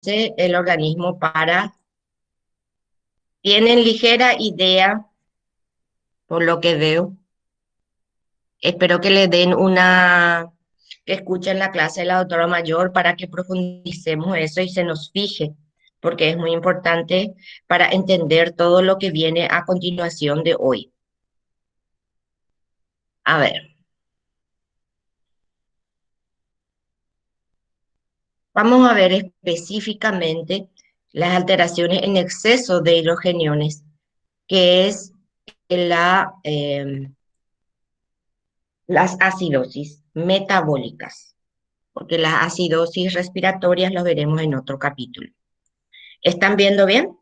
el organismo para... ¿Tienen ligera idea por lo que veo? Espero que le den que escuchen la clase de la doctora Mayor para que profundicemos eso y se nos fije, porque es muy importante para entender todo lo que viene a continuación de hoy. A ver, vamos a ver específicamente las alteraciones en exceso de hidrogeniones, que es las acidosis metabólicas, porque las acidosis respiratorias lo veremos en otro capítulo. ¿Están viendo bien?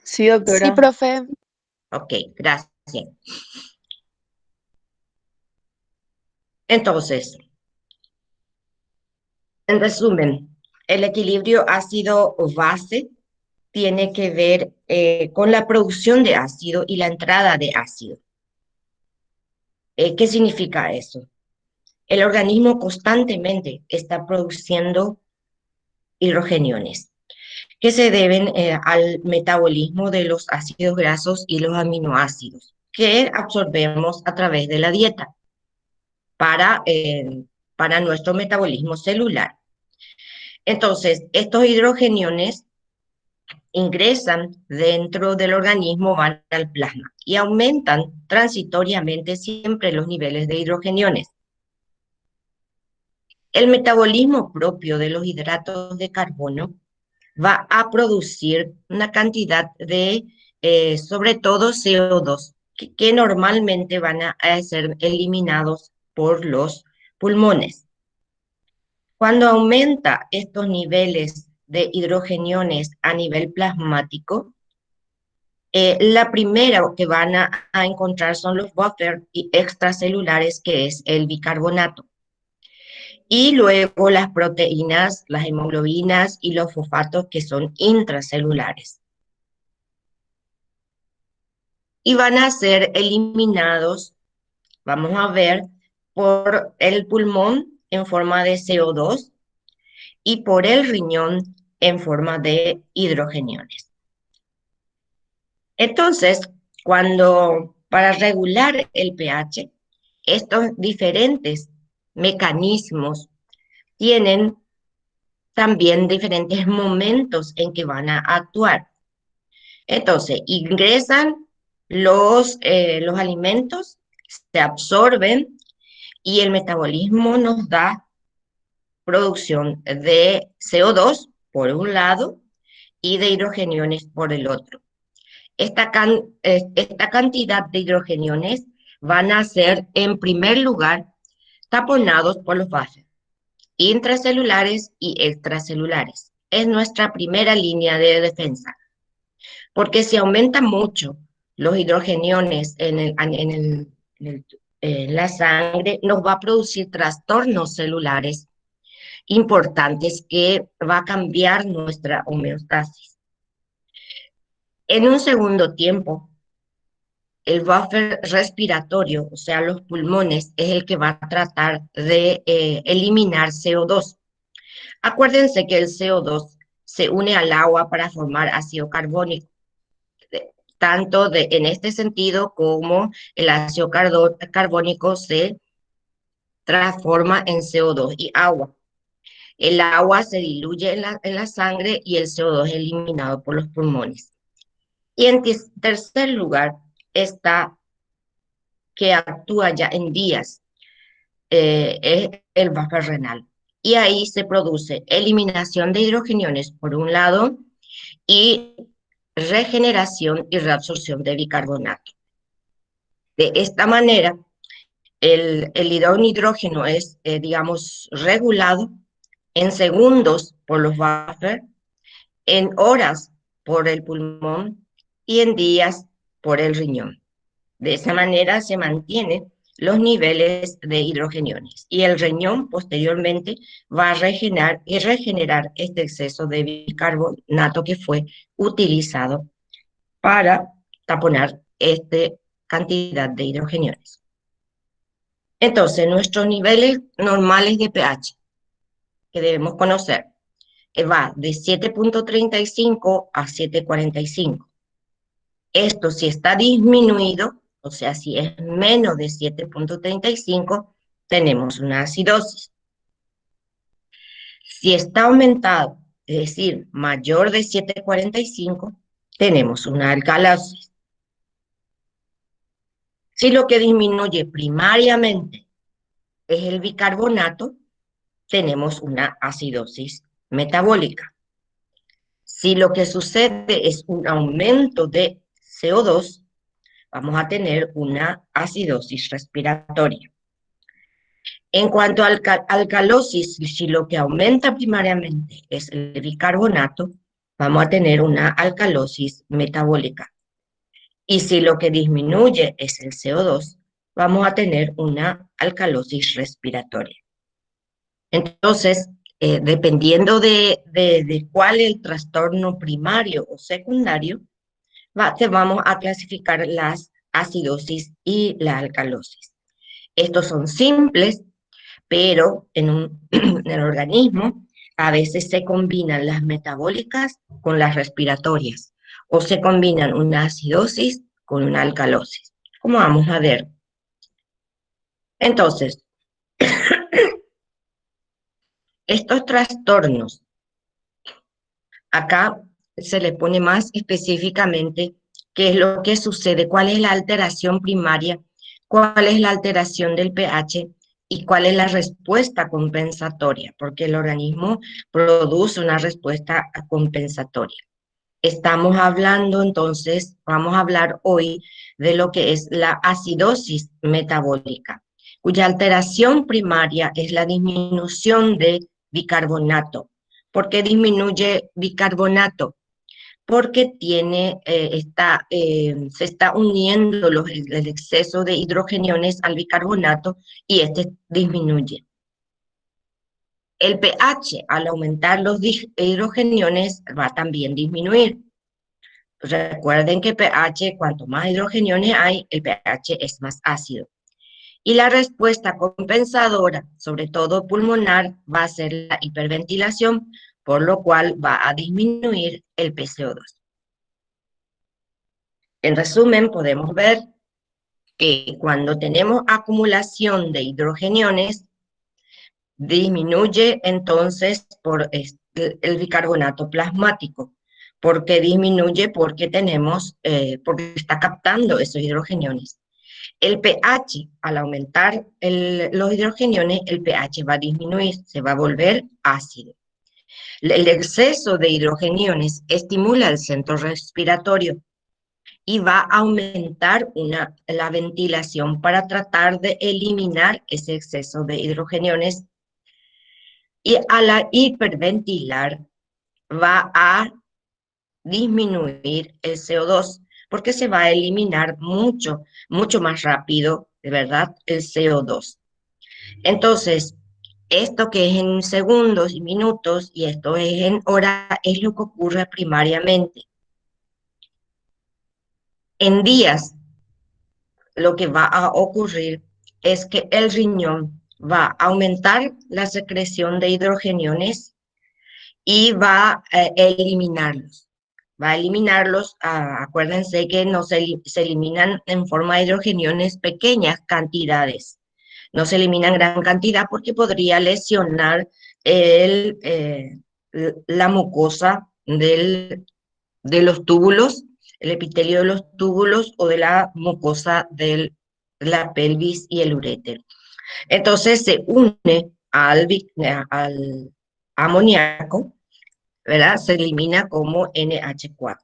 Sí, Sí, doctora. profe. Ok, gracias. Entonces, en resumen, el equilibrio ácido-base tiene que ver con la producción de ácido y la entrada de ácido. ¿Qué significa eso? El organismo constantemente está produciendo hidrogeniones que se deben al metabolismo de los ácidos grasos y los aminoácidos que absorbemos a través de la dieta para, para nuestro metabolismo celular. Entonces, estos hidrogeniones ingresan dentro del organismo, van al plasma y aumentan transitoriamente siempre los niveles de hidrogeniones. El metabolismo propio de los hidratos de carbono va a producir una cantidad de, sobre todo CO2, que normalmente van a ser eliminados por los pulmones. Cuando aumenta estos niveles de hidrogeniones a nivel plasmático, la primera que van a encontrar son los buffer y extracelulares, que es el bicarbonato. Y luego las proteínas, las hemoglobinas y los fosfatos, que son intracelulares. Y van a ser eliminados, vamos a ver, por el pulmón en forma de CO2 y por el riñón en forma de hidrogeniones. Entonces, para regular el pH, estos diferentes mecanismos tienen también diferentes momentos en que van a actuar. Entonces, ingresan los alimentos, se absorben y el metabolismo nos da producción de CO2 por un lado y de hidrogeniones por el otro. Esta cantidad de hidrogeniones van a ser, en primer lugar, taponados por los buffers intracelulares y extracelulares. Es nuestra primera línea de defensa, porque si aumentan mucho los hidrogeniones en la sangre, nos va a producir trastornos celulares importantes que va a cambiar nuestra homeostasis. En un segundo tiempo, el buffer respiratorio, o sea, los pulmones, es el que va a tratar de eliminar CO2. Acuérdense que el CO2 se une al agua para formar ácido carbónico, tanto en este sentido como el ácido carbónico se transforma en CO2 y agua. El agua se diluye en la sangre y el CO2 es eliminado por los pulmones. Y en tercer lugar está que actúa ya en vías, es el buffer renal. Y ahí se produce eliminación de hidrogeniones por un lado y regeneración y reabsorción de bicarbonato. De esta manera, el hidrógeno es, digamos, regulado en segundos por los buffers, en horas por el pulmón y en días por el riñón. De esa manera se mantienen los niveles de hidrogeniones y el riñón posteriormente va a regenerar este exceso de bicarbonato que fue utilizado para taponar esta cantidad de hidrogeniones. Entonces, nuestros niveles normales de pH que debemos conocer va de 7,35 a 7,45. Esto si está disminuido, o sea, si es menos de 7,35, tenemos una acidosis. Si está aumentado, es decir, mayor de 7,45, tenemos una alcalosis. Si lo que disminuye primariamente es el bicarbonato, tenemos una acidosis metabólica. Si lo que sucede es un aumento de CO2, vamos a tener una acidosis respiratoria. En cuanto a alcalosis, si lo que aumenta primariamente es el bicarbonato, vamos a tener una alcalosis metabólica. Y si lo que disminuye es el CO2, vamos a tener una alcalosis respiratoria. Entonces, dependiendo de cuál es el trastorno primario o secundario, vamos a clasificar las acidosis y la alcalosis. Estos son simples, pero en el organismo a veces se combinan las metabólicas con las respiratorias o se combinan una acidosis con una alcalosis, como vamos a ver. Entonces, estos trastornos, acá se le pone más específicamente qué es lo que sucede, cuál es la alteración primaria, cuál es la alteración del pH y cuál es la respuesta compensatoria, porque el organismo produce una respuesta compensatoria. Estamos hablando entonces, vamos a hablar hoy de lo que es la acidosis metabólica, cuya alteración primaria es la disminución de bicarbonato. ¿Por qué disminuye bicarbonato? Porque se está uniendo el exceso de hidrogeniones al bicarbonato y este disminuye. El pH, al aumentar los hidrogeniones, va a también disminuir. Recuerden que pH, cuanto más hidrogeniones hay, el pH es más ácido. Y la respuesta compensadora, sobre todo pulmonar, va a ser la hiperventilación, por lo cual va a disminuir el PCO2. En resumen, podemos ver que cuando tenemos acumulación de hidrogeniones, disminuye entonces por el bicarbonato plasmático. ¿Por qué disminuye? Porque porque está captando esos hidrogeniones. El pH, al aumentar los hidrogeniones, el pH va a disminuir, se va a volver ácido. El exceso de hidrogeniones estimula el centro respiratorio y va a aumentar la ventilación para tratar de eliminar ese exceso de hidrogeniones. Y al hiperventilar va a disminuir el CO2 porque se va a eliminar mucho más rápido, de verdad, el CO2. Entonces, esto que es en segundos y minutos y esto es en horas es lo que ocurre primariamente. En días, lo que va a ocurrir es que el riñón va a aumentar la secreción de hidrogeniones y va a eliminarlos. Va a eliminarlos, acuérdense que no se eliminan en forma de hidrogeniones pequeñas cantidades. No se eliminan gran cantidad porque podría lesionar la mucosa de los túbulos, el epitelio de los túbulos o de la mucosa de la pelvis y el uréter. Entonces se une al amoníaco, ¿verdad? Se elimina como NH4.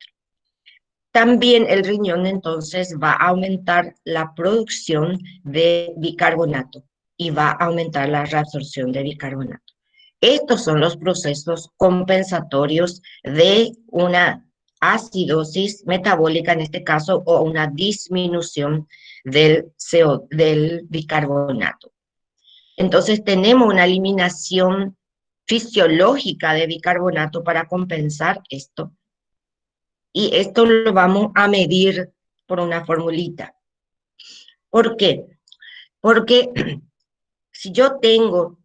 También el riñón entonces va a aumentar la producción de bicarbonato y va a aumentar la reabsorción de bicarbonato. Estos son los procesos compensatorios de una acidosis metabólica, en este caso, o una disminución del bicarbonato. Entonces tenemos una eliminación fisiológica de bicarbonato para compensar esto. Y esto lo vamos a medir por una formulita. ¿Por qué? Porque Si yo tengo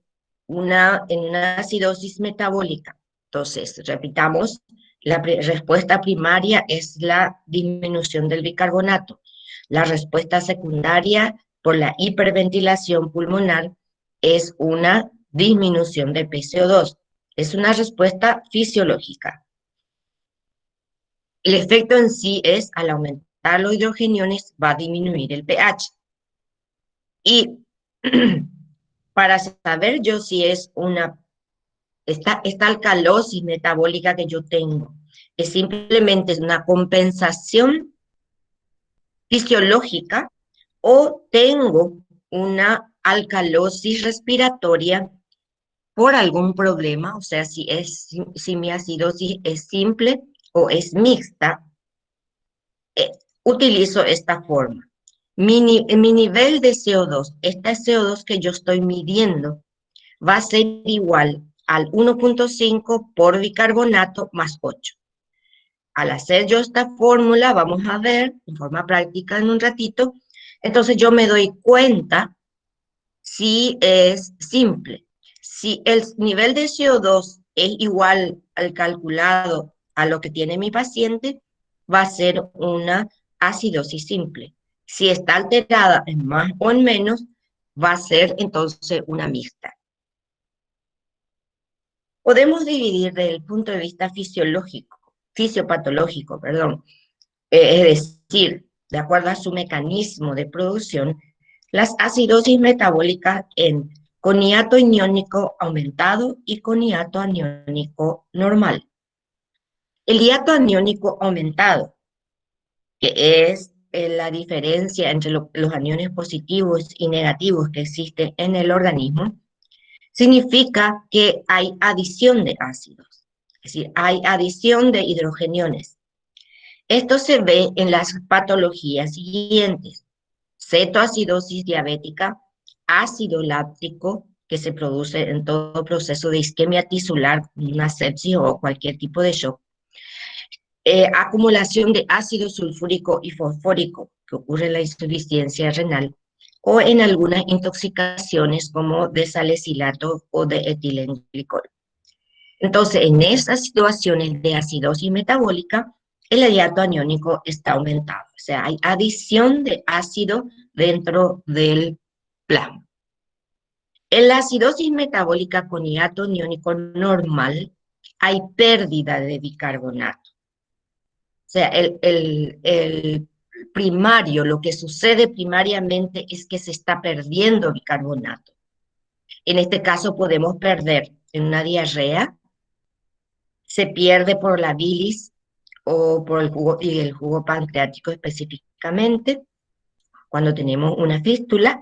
en una acidosis metabólica, entonces, repitamos, la respuesta primaria es la disminución del bicarbonato. La respuesta secundaria por la hiperventilación pulmonar es una disminución de PCO2. Es una respuesta fisiológica. El efecto en sí es, al aumentar los hidrogeniones, va a disminuir el pH. Y para saber yo si es esta alcalosis metabólica que yo tengo, es simplemente una compensación fisiológica o tengo una alcalosis respiratoria por algún problema, o sea, si mi acidosis es simple o es mixta, eh, utilizo esta forma. Mi nivel de CO2, este CO2 que yo estoy midiendo, va a ser igual al 1.5 por bicarbonato más 8. Al hacer yo esta fórmula, vamos a ver en forma práctica en un ratito, entonces yo me doy cuenta si es simple. Si el nivel de CO2 es igual al calculado a lo que tiene mi paciente, va a ser una acidosis simple. Si está alterada en más o en menos, va a ser entonces una mixta. Podemos dividir desde el punto de vista fisiopatológico, perdón, es decir, de acuerdo a su mecanismo de producción, las acidosis metabólicas en coniato aniónico aumentado y coniato aniónico normal. El hiato aniónico aumentado, que es la diferencia entre los aniones positivos y negativos que existen en el organismo, significa que hay adición de ácidos, es decir, hay adición de hidrogeniones. Esto se ve en las patologías siguientes: cetoacidosis diabética, ácido láctico, que se produce en todo proceso de isquemia tisular, una sepsis o cualquier tipo de shock, acumulación de ácido sulfúrico y fosfórico, que ocurre en la insuficiencia renal, o en algunas intoxicaciones como de salicilato o de etilenglicol. Entonces, en esas situaciones de acidosis metabólica, el hiato aniónico está aumentado, o sea, hay adición de ácido dentro del plasma. En la acidosis metabólica con hiato aniónico normal, hay pérdida de bicarbonato. O sea, el primario, lo que sucede primariamente es que se está perdiendo bicarbonato. En este caso podemos perder en una diarrea, se pierde por la bilis o por el jugo, y el jugo pancreático específicamente, cuando tenemos una fístula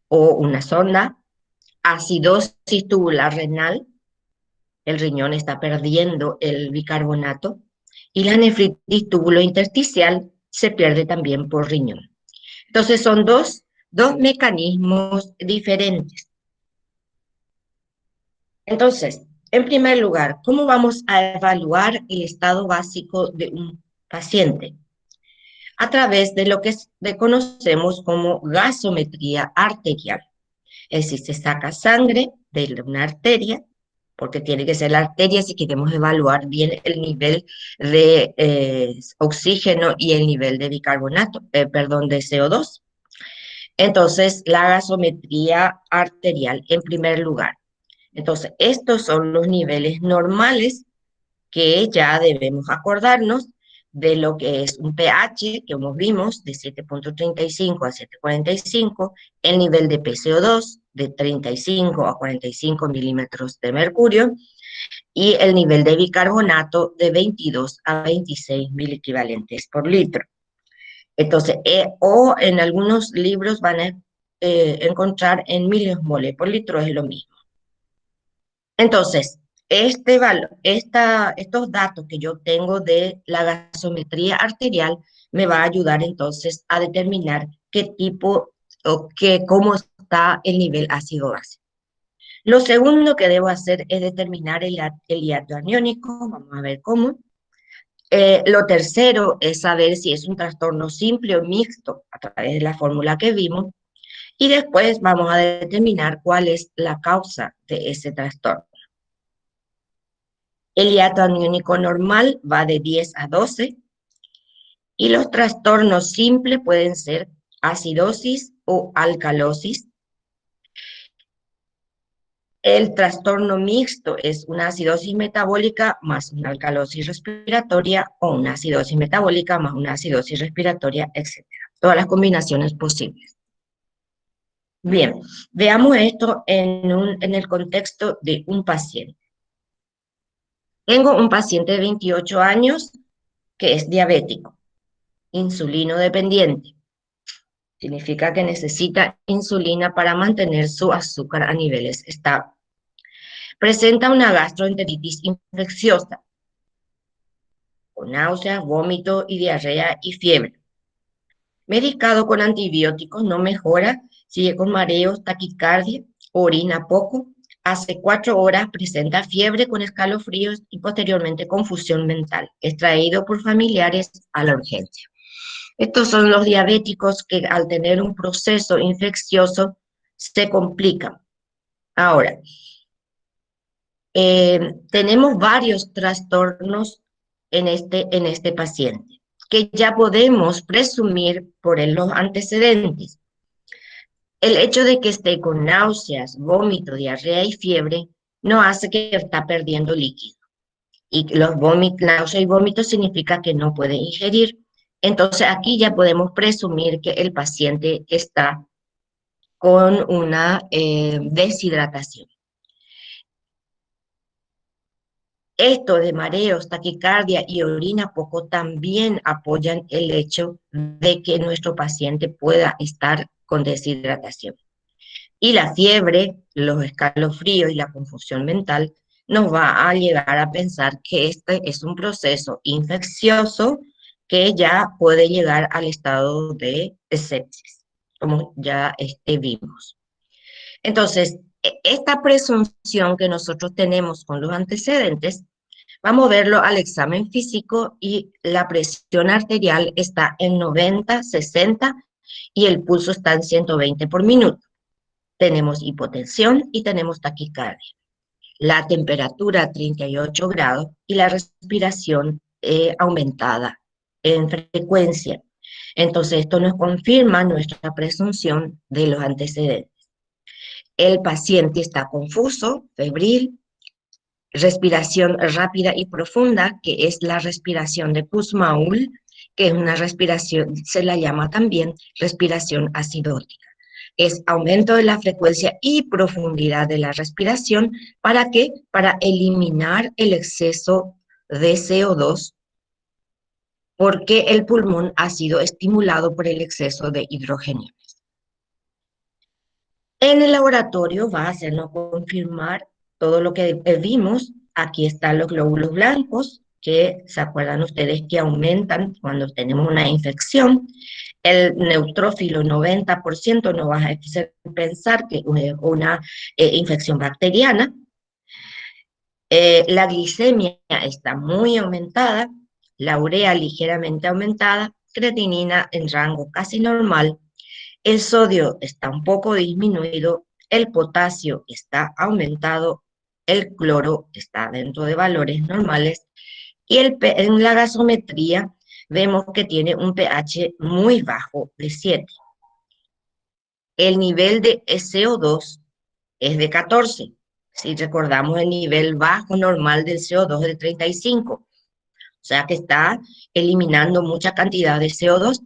o una sonda, acidosis tubular renal, el riñón está perdiendo el bicarbonato, y la nefritis tubulointersticial se pierde también por riñón. Entonces son dos mecanismos diferentes. Entonces, en primer lugar, ¿cómo vamos a evaluar el estado básico de un paciente? A través de lo que conocemos como gasometría arterial. Es decir, se saca sangre de una arteria, porque tiene que ser la arteria si queremos evaluar bien el nivel de oxígeno y el nivel de bicarbonato, perdón, de CO2. Entonces, la gasometría arterial en primer lugar. Entonces, estos son los niveles normales que ya debemos acordarnos de lo que es un pH, que como vimos, de 7.35 a 7.45, el nivel de PCO2 de 35 a 45 milímetros de mercurio, y el nivel de bicarbonato de 22 a 26 miliequivalentes por litro. Entonces, o en algunos libros van a encontrar en milimole por litro, es lo mismo. Entonces, estos datos que yo tengo de la gasometría arterial me va a ayudar entonces a determinar qué tipo o cómo está el nivel ácido-base. Lo segundo que debo hacer es determinar el hiato aniónico, vamos a ver cómo. Lo tercero es saber si es un trastorno simple o mixto a través de la fórmula que vimos. Y después vamos a determinar cuál es la causa de ese trastorno. El hiato aniónico normal va de 10 a 12 y los trastornos simples pueden ser acidosis o alcalosis. El trastorno mixto es una acidosis metabólica más una alcalosis respiratoria o una acidosis metabólica más una acidosis respiratoria, etc. Todas las combinaciones posibles. Bien, veamos esto en el contexto de un paciente. Tengo un paciente de 28 años que es diabético, insulino dependiente. Significa que necesita insulina para mantener su azúcar a niveles estables. Presenta una gastroenteritis infecciosa, con náuseas, vómito y diarrea y fiebre. Medicado con antibióticos, no mejora, sigue con mareos, taquicardia, orina poco. Hace 4 horas presenta fiebre con escalofríos y posteriormente confusión mental. Es traído por familiares a la urgencia. Estos son los diabéticos que al tener un proceso infeccioso se complican. Ahora, tenemos varios trastornos en este paciente, que ya podemos presumir por los antecedentes. El hecho de que esté con náuseas, vómito, diarrea y fiebre no hace que está perdiendo líquido. Y los náuseas y vómitos significa que no puede ingerir. Entonces aquí ya podemos presumir que el paciente está con una deshidratación. Esto de mareos, taquicardia y orina poco también apoyan el hecho de que nuestro paciente pueda estar con deshidratación. Y la fiebre, los escalofríos y la confusión mental nos va a llegar a pensar que este es un proceso infeccioso que ya puede llegar al estado de sepsis, como ya vimos. Entonces, esta presunción que nosotros tenemos con los antecedentes, vamos a verlo al examen físico y la presión arterial está en 90, 60 y el pulso está en 120 por minuto. Tenemos hipotensión y tenemos taquicardia. La temperatura 38 grados y la respiración aumentada en frecuencia. Entonces, esto nos confirma nuestra presunción de los antecedentes. El paciente está confuso, febril, respiración rápida y profunda, que es la respiración de Kussmaul, que es una respiración, se la llama también respiración acidótica. Es aumento de la frecuencia y profundidad de la respiración. ¿Para qué? Para eliminar el exceso de CO2, porque el pulmón ha sido estimulado por el exceso de hidrógeno. En el laboratorio va a hacernos confirmar todo lo que vimos. Aquí están los glóbulos blancos, que se acuerdan ustedes que aumentan cuando tenemos una infección. El neutrófilo 90% no va a hacer pensar que es una infección bacteriana. La glicemia está muy aumentada, la urea ligeramente aumentada, creatinina en rango casi normal. El sodio está un poco disminuido, el potasio está aumentado, el cloro está dentro de valores normales y en la gasometría vemos que tiene un pH muy bajo de 7. El nivel de CO2 es de 14. Si recordamos el nivel bajo normal del CO2 es de 35. O sea que está eliminando mucha cantidad de CO2.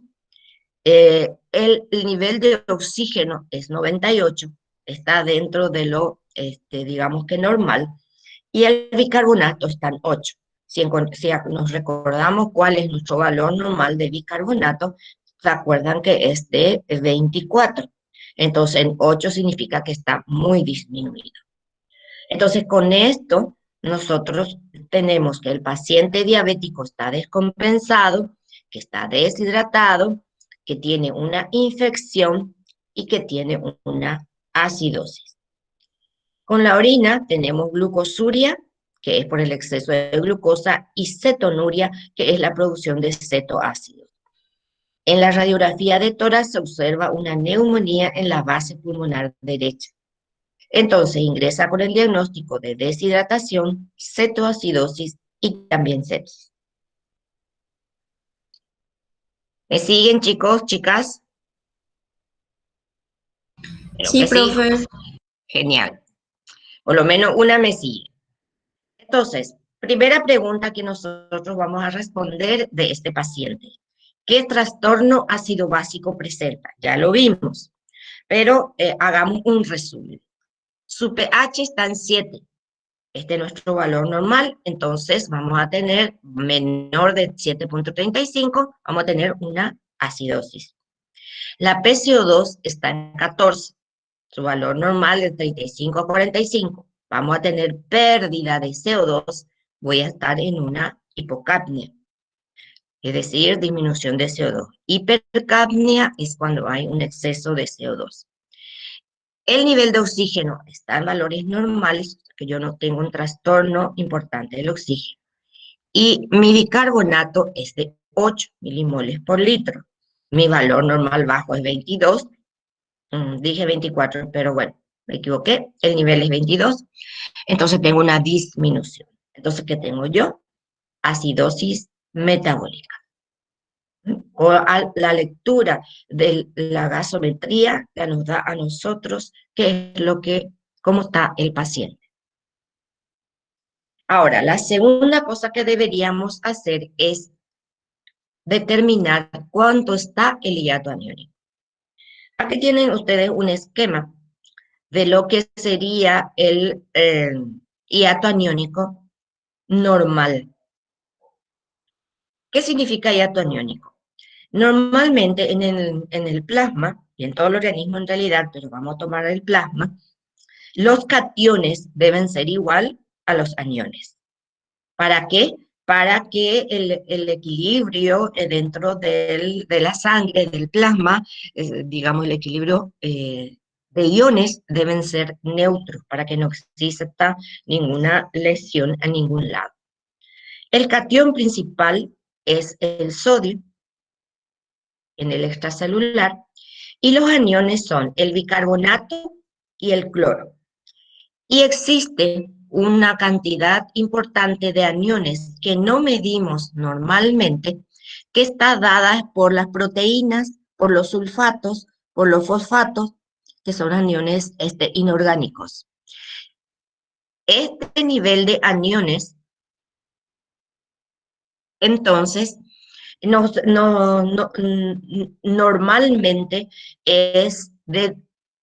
El nivel de oxígeno es 98, está dentro de lo, digamos que normal, y el bicarbonato está en 8. Si nos recordamos cuál es nuestro valor normal de bicarbonato, se acuerdan que es de 24. Entonces, en 8 significa que está muy disminuido. Entonces, con esto, nosotros tenemos que el paciente diabético está descompensado, que está deshidratado, que tiene una infección y que tiene una acidosis. Con la orina tenemos glucosuria, que es por el exceso de glucosa, y cetonuria, que es la producción de cetoácidos. En la radiografía de tórax se observa una neumonía en la base pulmonar derecha. Entonces ingresa con el diagnóstico de deshidratación, cetoacidosis y también sepsis. ¿Me siguen, chicos, chicas? Creo Sí, que sí. profe. Genial. Por lo menos una me sigue. Entonces, primera pregunta que nosotros vamos a responder de este paciente. ¿Qué trastorno ácido básico presenta? Ya lo vimos, pero hagamos un resumen. Su pH está en 7. Este es nuestro valor normal, entonces vamos a tener menor de 7,35, vamos a tener una acidosis. La PCO2 está en 14, su valor normal es 35 a 45. Vamos a tener pérdida de CO2, voy a estar en una hipocapnia, es decir, disminución de CO2. Hipercapnia es cuando hay un exceso de CO2. El nivel de oxígeno está en valores normales, que yo no tengo un trastorno importante del oxígeno. Y mi bicarbonato es de 8 milimoles por litro. Mi valor normal bajo es 22. Dije 24, pero bueno, me equivoqué. El nivel es 22. Entonces tengo una disminución. Entonces, ¿qué tengo yo? Acidosis metabólica. O la lectura de la gasometría que nos da a nosotros qué es lo que, cómo está el paciente. Ahora, la segunda cosa que deberíamos hacer es determinar cuánto está el hiato aniónico. Aquí tienen ustedes un esquema de lo que sería el hiato aniónico normal. ¿Qué significa hiato aniónico? Normalmente en el plasma, y en todo el organismo en realidad, pero vamos a tomar el plasma, los cationes deben ser igual a los aniones. ¿Para qué? Para que el equilibrio dentro de la sangre, del plasma, digamos el equilibrio de iones deben ser neutros para que no exista ninguna lesión a ningún lado. El cation principal es el sodio en el extracelular y los aniones son el bicarbonato y el cloro. Y existe una cantidad importante de aniones que no medimos normalmente, que está dada por las proteínas, por los sulfatos, por los fosfatos, que son aniones inorgánicos. Este nivel de aniones, entonces, normalmente es de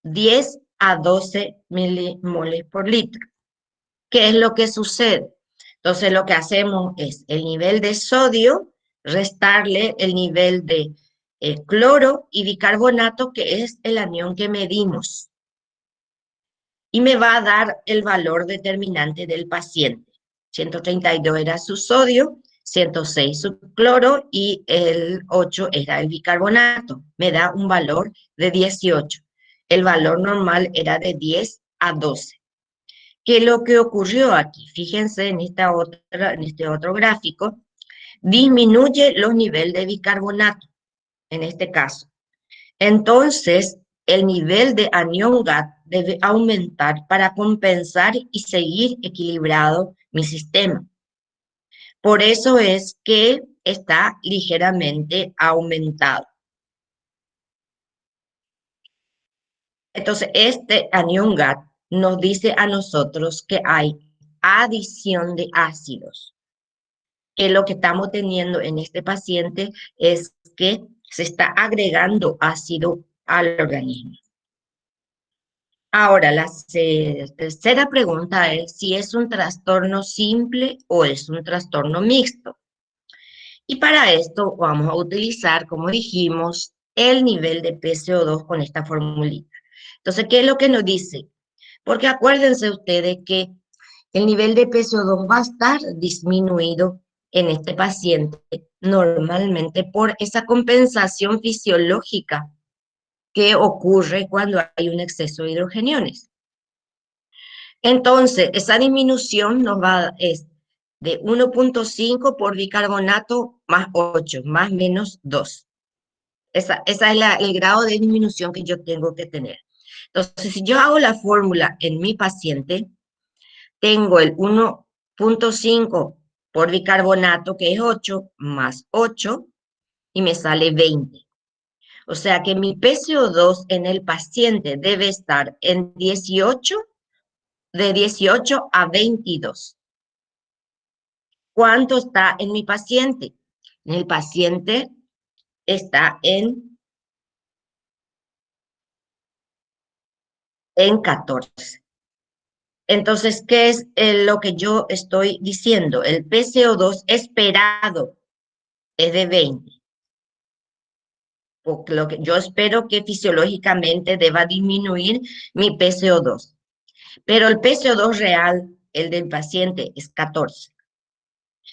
10 a 12 milimoles por litro. ¿Qué es lo que sucede? Entonces lo que hacemos es el nivel de sodio, restarle el nivel de cloro y bicarbonato, que es el anión que medimos. Y me va a dar el valor determinante del paciente. 132 era su sodio, 106 su cloro y el 8 era el bicarbonato. Me da un valor de 18. El valor normal era de 10 a 12. ¿Qué es lo que ocurrió aquí? Fíjense en en este otro gráfico, disminuye los niveles de bicarbonato, en este caso. Entonces, el nivel de anión GAT debe aumentar para compensar y seguir equilibrado mi sistema. Por eso es que está ligeramente aumentado. Entonces, este anión GAT nos dice a nosotros que hay adición de ácidos, que lo que estamos teniendo en este paciente es que se está agregando ácido al organismo. Ahora, la tercera pregunta es si es un trastorno simple o es un trastorno mixto. Y para esto vamos a utilizar, como dijimos, el nivel de PCO2 con esta formulita. Entonces, ¿qué es lo que nos dice? Porque acuérdense ustedes que el nivel de PCO2 va a estar disminuido en este paciente normalmente por esa compensación fisiológica que ocurre cuando hay un exceso de hidrogeniones. Entonces, esa disminución es de 1,5 por bicarbonato más 8, más menos 2. Esa es el grado de disminución que yo tengo que tener. Entonces, si yo hago la fórmula en mi paciente, tengo el 1,5 por bicarbonato, que es 8, más 8, y me sale 20. O sea que mi PCO2 en el paciente debe estar en 18, de 18 a 22. ¿Cuánto está en mi paciente? En el paciente está en 14. Entonces, ¿qué es lo que yo estoy diciendo? El PCO2 esperado es de 20, porque lo que yo espero que fisiológicamente deba disminuir mi PCO2, pero el PCO2 real, el del paciente, es 14.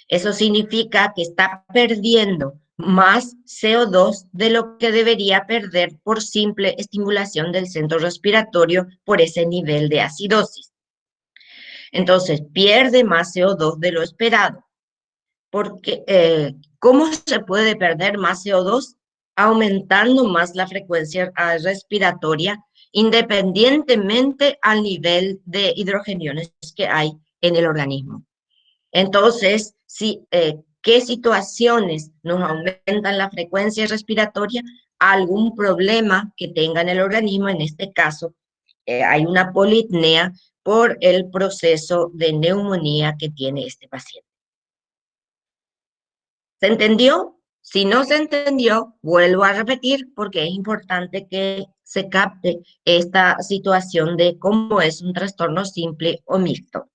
Eso significa que está perdiendo más CO2 de lo que debería perder por simple estimulación del centro respiratorio por ese nivel de acidosis. Entonces, pierde más CO2 de lo esperado. Porque, ¿cómo se puede perder más CO2? Aumentando más la frecuencia respiratoria, independientemente al nivel de hidrogeniones que hay en el organismo. Entonces, ¿qué situaciones nos aumentan la frecuencia respiratoria? Algún problema que tenga en el organismo, en este caso, hay una polipnea por el proceso de neumonía que tiene este paciente. ¿Se entendió? Si no se entendió, vuelvo a repetir porque es importante que se capte esta situación de cómo es un trastorno simple o mixto.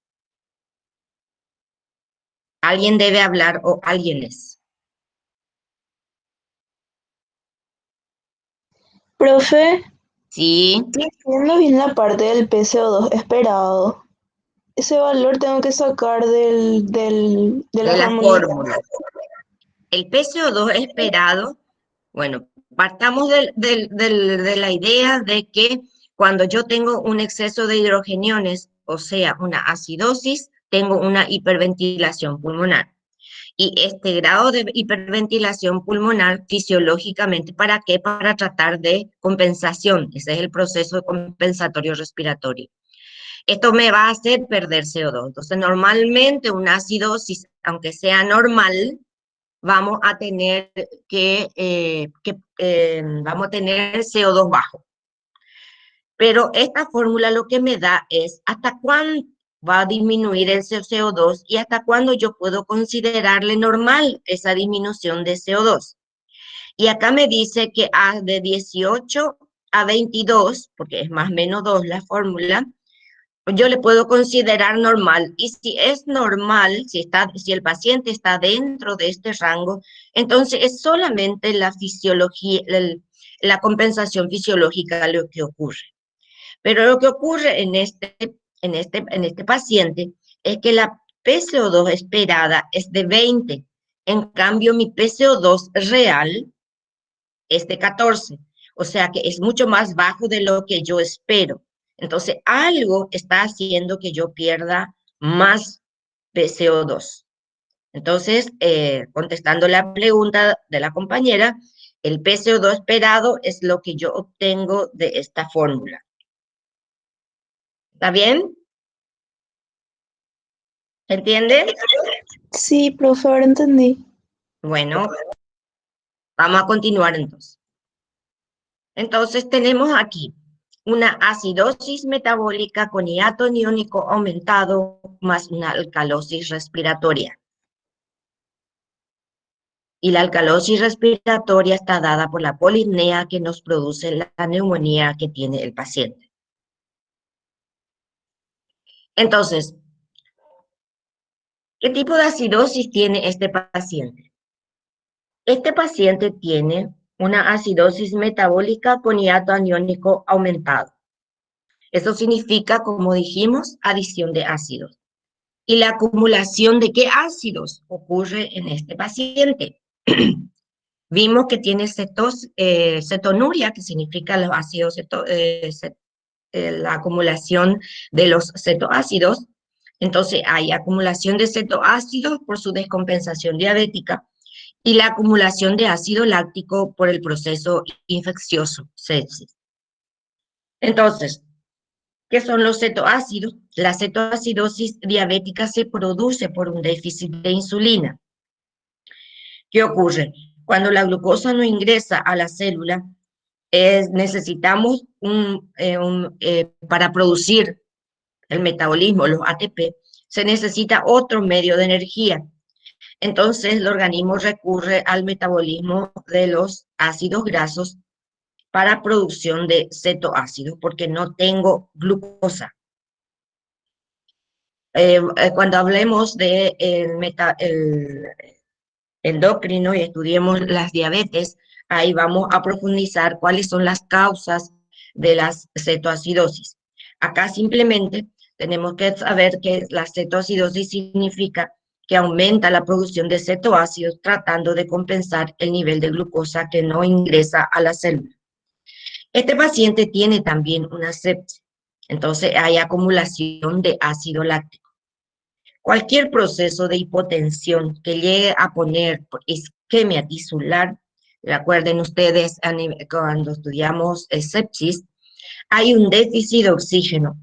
Alguien debe hablar o alguien es. Profe, Sí, no entiendo bien la parte del PCO2 esperado. Ese valor tengo que sacar de de la la fórmula. fórmula. El PCO2 esperado, bueno, partamos de la idea de que cuando yo tengo un exceso de hidrogeniones, o sea, una acidosis, tengo una hiperventilación pulmonar. Y este grado de hiperventilación pulmonar fisiológicamente, ¿para qué? Para tratar de compensación. Ese es el proceso compensatorio respiratorio. Esto me va a hacer perder CO2. Entonces, normalmente una acidosis, aunque sea normal, vamos a tener vamos a tener CO2 bajo. Pero esta fórmula lo que me da es hasta cuándo va a disminuir el CO2 y hasta cuándo yo puedo considerarle normal esa disminución de CO2. Y acá me dice que de 18 a 22, porque es más o menos 2 la fórmula, yo le puedo considerar normal. Y si es normal, si el paciente está dentro de este rango, entonces es solamente la fisiología, la compensación fisiológica lo que ocurre. Pero lo que ocurre en este paciente es que la PCO2 esperada es de 20. En cambio, mi PCO2 real es de 14. O sea que es mucho más bajo de lo que yo espero. Entonces, algo está haciendo que yo pierda más PCO2. Entonces, contestando la pregunta de la compañera, el PCO2 esperado es lo que yo obtengo de esta fórmula. ¿Está bien? ¿Entienden? Sí, profe, ahora entendí. Bueno, vamos a continuar entonces. Entonces tenemos aquí una acidosis metabólica con hiato aniónico aumentado más una alcalosis respiratoria. Y la alcalosis respiratoria está dada por la polipnea que nos produce la neumonía que tiene el paciente. Entonces, ¿qué tipo de acidosis tiene este paciente? Este paciente tiene una acidosis metabólica con hiato aniónico aumentado. Eso significa, como dijimos, adición de ácidos. ¿Y la acumulación de qué ácidos ocurre en este paciente? Vimos que tiene cetonuria, que significa los ácidos la acumulación de los cetoácidos. Entonces hay acumulación de cetoácidos por su descompensación diabética y la acumulación de ácido láctico por el proceso infeccioso, sepsis. Entonces, ¿qué son los cetoácidos? La cetoacidosis diabética se produce por un déficit de insulina. ¿Qué ocurre? Cuando la glucosa no ingresa a la célula, necesitamos para producir el metabolismo, los ATP, se necesita otro medio de energía. Entonces, el organismo recurre al metabolismo de los ácidos grasos para producción de cetoácidos, porque no tengo glucosa. Cuando hablemos de el endocrino y estudiemos las diabetes, ahí vamos a profundizar cuáles son las causas de las cetoacidosis. Acá simplemente tenemos que saber que la cetoacidosis significa que aumenta la producción de cetoácidos tratando de compensar el nivel de glucosa que no ingresa a la célula. Este paciente tiene también una sepsis, entonces hay acumulación de ácido láctico. Cualquier proceso de hipotensión que llegue a poner isquemia tisular, recuerden ustedes cuando estudiamos sepsis, hay un déficit de oxígeno.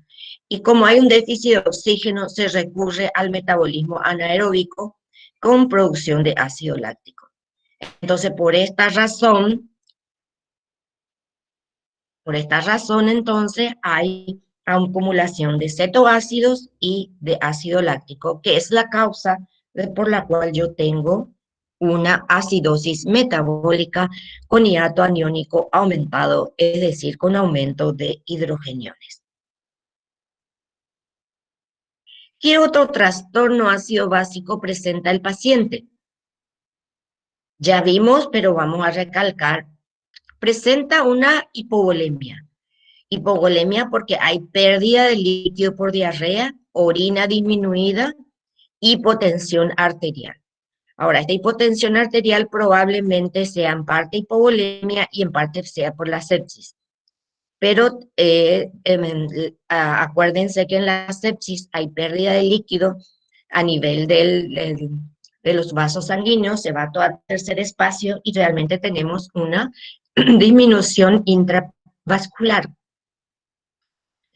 Y como hay un déficit de oxígeno, se recurre al metabolismo anaeróbico con producción de ácido láctico. Entonces, por esta razón, entonces, hay acumulación de cetoácidos y de ácido láctico, que es la causa por la cual yo tengo una acidosis metabólica con hiato aniónico aumentado, es decir, con aumento de hidrogeniones. ¿Qué otro trastorno ácido básico presenta el paciente? Ya vimos, pero vamos a recalcar, presenta una hipovolemia. Hipovolemia porque hay pérdida de líquido por diarrea, orina disminuida, hipotensión arterial. Ahora, esta hipotensión arterial probablemente sea en parte hipovolemia y en parte sea por la sepsis. Pero acuérdense que en la sepsis hay pérdida de líquido a nivel de los vasos sanguíneos, se va todo al tercer espacio y realmente tenemos una disminución intravascular.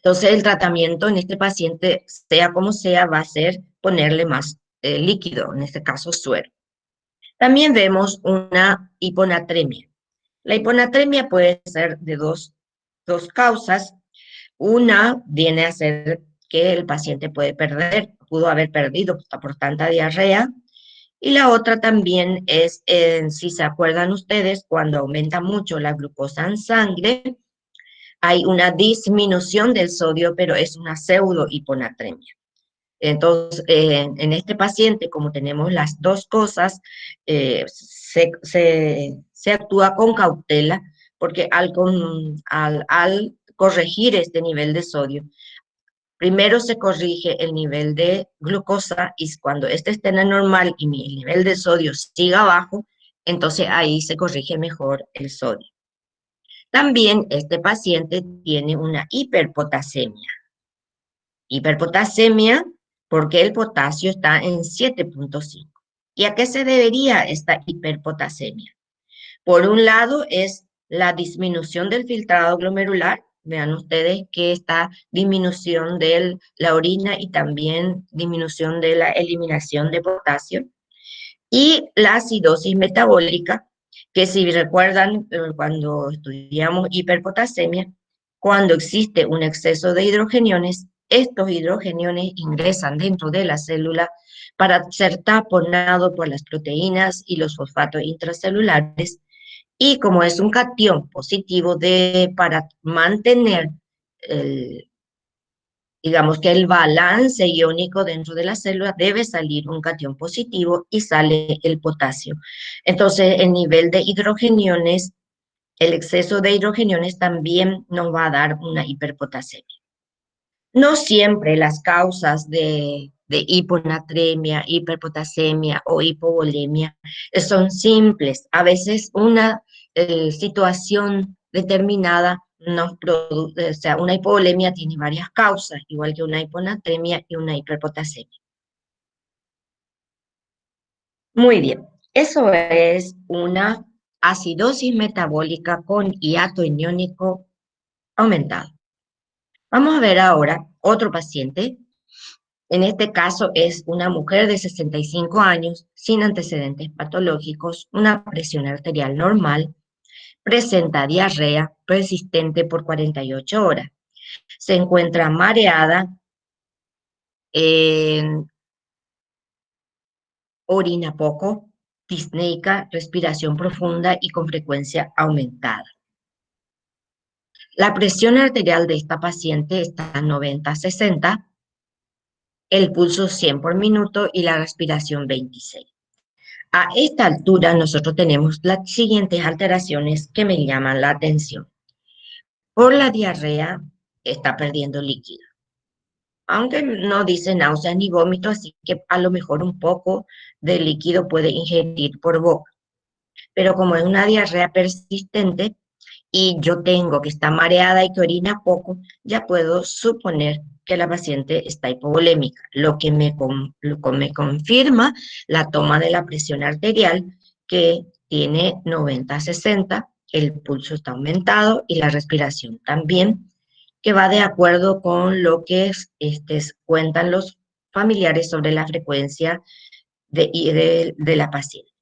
Entonces, el tratamiento en este paciente, sea como sea, va a ser ponerle más líquido, en este caso suero. También vemos una hiponatremia. La hiponatremia puede ser de dos causas. Una viene a ser que el paciente pudo haber perdido por tanta diarrea. Y la otra también es, si se acuerdan ustedes, cuando aumenta mucho la glucosa en sangre, hay una disminución del sodio, pero es una pseudo hiponatremia. Entonces, en este paciente, como tenemos las dos cosas, se actúa con cautela, porque al corregir este nivel de sodio, primero se corrige el nivel de glucosa y cuando este esté en el normal y mi nivel de sodio siga bajo, entonces ahí se corrige mejor el sodio. También este paciente tiene una hiperpotasemia. Hiperpotasemia porque el potasio está en 7.5. ¿Y a qué se debería esta hiperpotasemia? Por un lado es la disminución del filtrado glomerular. Vean ustedes que esta disminución de la orina y también disminución de la eliminación de potasio. Y la acidosis metabólica, que si recuerdan cuando estudiamos hiperpotasemia, cuando existe un exceso de hidrogeniones, estos hidrogeniones ingresan dentro de la célula para ser taponados por las proteínas y los fosfatos intracelulares, y como es un catión positivo para mantener digamos que el balance iónico dentro de la célula, debe salir un catión positivo y sale el potasio. Entonces, el nivel de hidrogeniones, el exceso de hidrogeniones también nos va a dar una hiperpotasemia. No siempre las causas de hiponatremia, hiperpotasemia o hipovolemia son simples. A veces una situación determinada nos produce, o sea, una hipovolemia tiene varias causas, igual que una hiponatremia y una hiperpotasemia. Muy bien. Eso es una acidosis metabólica con hiato aniónico aumentado. Vamos a ver ahora otro paciente. En este caso es una mujer de 65 años, sin antecedentes patológicos, una presión arterial normal, presenta diarrea persistente por 48 horas. Se encuentra mareada, orina poco, disneica, respiración profunda y con frecuencia aumentada. La presión arterial de esta paciente está a 90-60, el pulso 100 por minuto y la respiración 26. A esta altura nosotros tenemos las siguientes alteraciones que me llaman la atención. Por la diarrea está perdiendo líquido, aunque no dice náuseas ni vómito, así que a lo mejor un poco de líquido puede ingerir por boca. Pero como es una diarrea persistente y yo tengo que está mareada y que orina poco, ya puedo suponer que la paciente está hipovolémica, lo que me confirma la toma de la presión arterial que tiene 90-60, el pulso está aumentado y la respiración también, que va de acuerdo con lo que cuentan los familiares sobre la frecuencia de la paciente.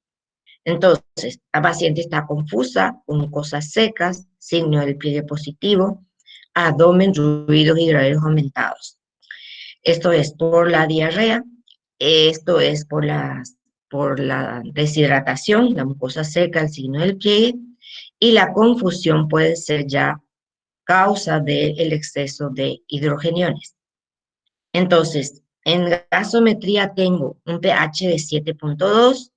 Entonces, la paciente está confusa, con mucosas secas, signo del pliegue positivo, abdomen, ruidos hidráulicos aumentados. Esto es por la diarrea, esto es por la deshidratación, la mucosa seca, el signo del pliegue, y la confusión puede ser ya causa del exceso de hidrogeniones. Entonces, en gasometría tengo un pH de 7.2,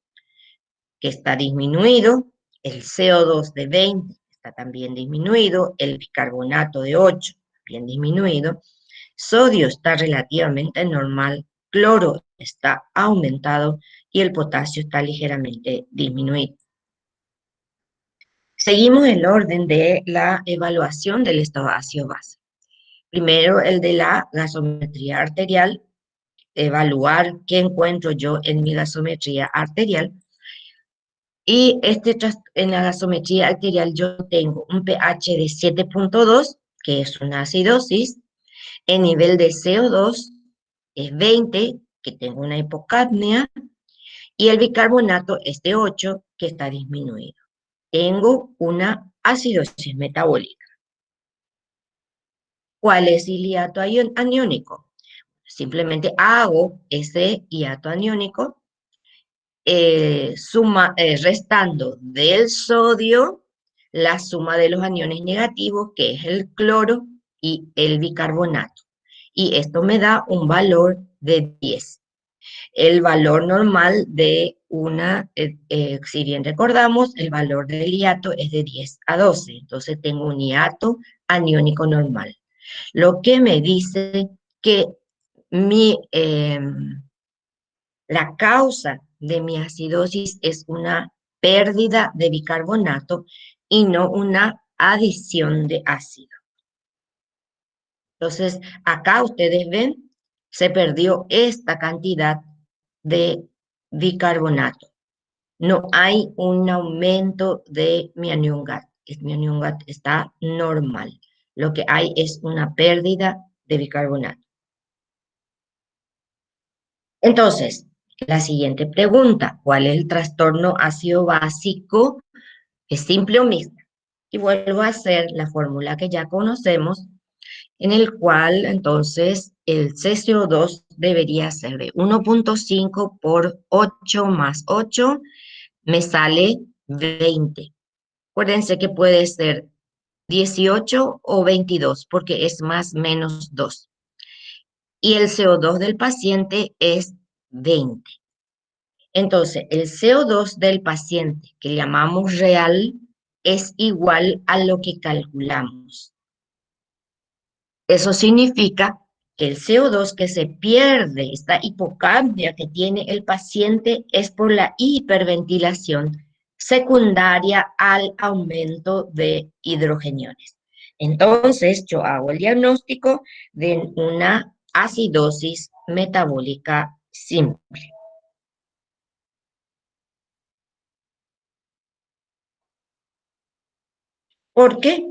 que está disminuido, el CO2 de 20 está también disminuido, el bicarbonato de 8 también disminuido, sodio está relativamente normal, cloro está aumentado y el potasio está ligeramente disminuido. Seguimos el orden de la evaluación del estado ácido-base. Primero, el de la gasometría arterial, evaluar qué encuentro yo en mi gasometría arterial. Y en la gasometría arterial yo tengo un pH de 7.2, que es una acidosis. El nivel de CO2 es 20, que tengo una hipocapnia. Y el bicarbonato es de 8, que está disminuido. Tengo una acidosis metabólica. ¿Cuál es el hiato aniónico? Simplemente hago ese hiato aniónico restando del sodio la suma de los aniones negativos, que es el cloro y el bicarbonato. Y esto me da un valor de 10. El valor normal de si bien recordamos, el valor del hiato es de 10 a 12. Entonces tengo un hiato aniónico normal. Lo que me dice que la causa de mi acidosis es una pérdida de bicarbonato y no una adición de ácido. Entonces, acá ustedes ven, se perdió esta cantidad de bicarbonato. No hay un aumento de mi anión GAT. Mi anión GAT está normal. Lo que hay es una pérdida de bicarbonato. Entonces, la siguiente pregunta, ¿cuál es el trastorno ácido básico? ¿Es simple o mixta? Y vuelvo a hacer la fórmula que ya conocemos, en el cual entonces el CCO2 debería ser de 1.5 por 8 más 8, me sale 20. Acuérdense que puede ser 18 o 22 porque es más menos 2. Y el CO2 del paciente es 20. Entonces, el CO2 del paciente, que llamamos real, es igual a lo que calculamos. Eso significa que el CO2 que se pierde, esta hipocapnia que tiene el paciente, es por la hiperventilación secundaria al aumento de hidrogeniones. Entonces, yo hago el diagnóstico de una acidosis metabólica simple. Porque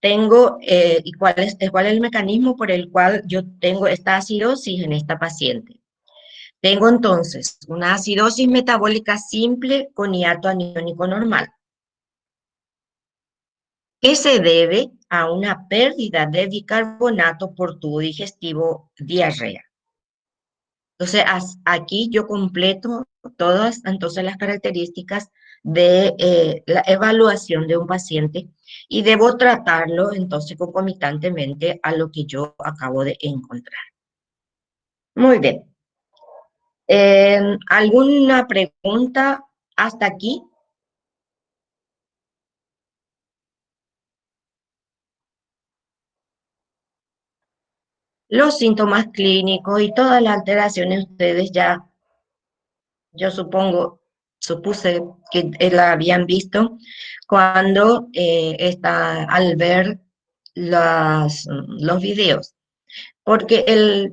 tengo, ¿y cuál es el mecanismo por el cual yo tengo esta acidosis en esta paciente? Tengo entonces una acidosis metabólica simple con hiato aniónico normal, que se debe a una pérdida de bicarbonato por tubo digestivo diarrea. Entonces, aquí yo completo todas entonces las características de la evaluación de un paciente y debo tratarlo entonces concomitantemente a lo que yo acabo de encontrar. Muy bien. ¿Alguna pregunta hasta aquí? Los síntomas clínicos y todas las alteraciones ustedes ya, yo supuse que la habían visto cuando al ver los videos. Porque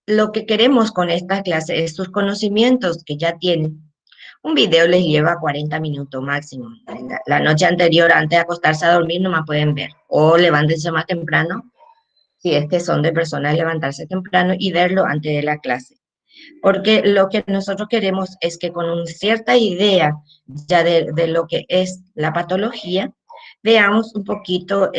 lo que queremos con esta clase es sus conocimientos que ya tienen. Un video les lleva 40 minutos máximo. La noche anterior, antes de acostarse a dormir, no más pueden ver. O levántense más temprano, si es que son de personas levantarse temprano y verlo antes de la clase. Porque lo que nosotros queremos es que con una cierta idea ya de lo que es la patología, veamos un poquito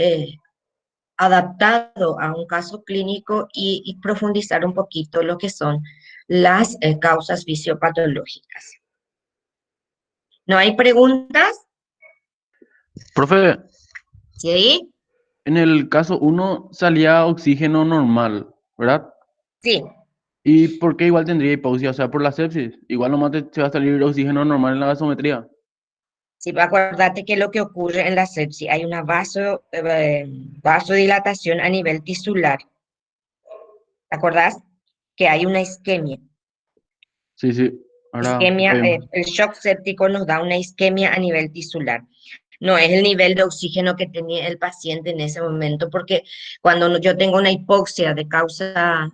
adaptado a un caso clínico y profundizar un poquito lo que son las causas fisiopatológicas. ¿No hay preguntas? Profe, ¿Sí? en el caso uno salía oxígeno normal, ¿verdad? Sí. ¿Y por qué igual tendría hipoxia? O sea, por la sepsis. Igual nomás se va a salir oxígeno normal en la gasometría. Sí, acordate que lo que ocurre en la sepsis, hay una vasodilatación a nivel tisular. ¿Te acordás? Que hay una isquemia. Sí, sí. Ahora está Isquemia, bien. el shock séptico nos da una isquemia a nivel tisular. No es el nivel de oxígeno que tenía el paciente en ese momento, porque cuando yo tengo una hipoxia de causa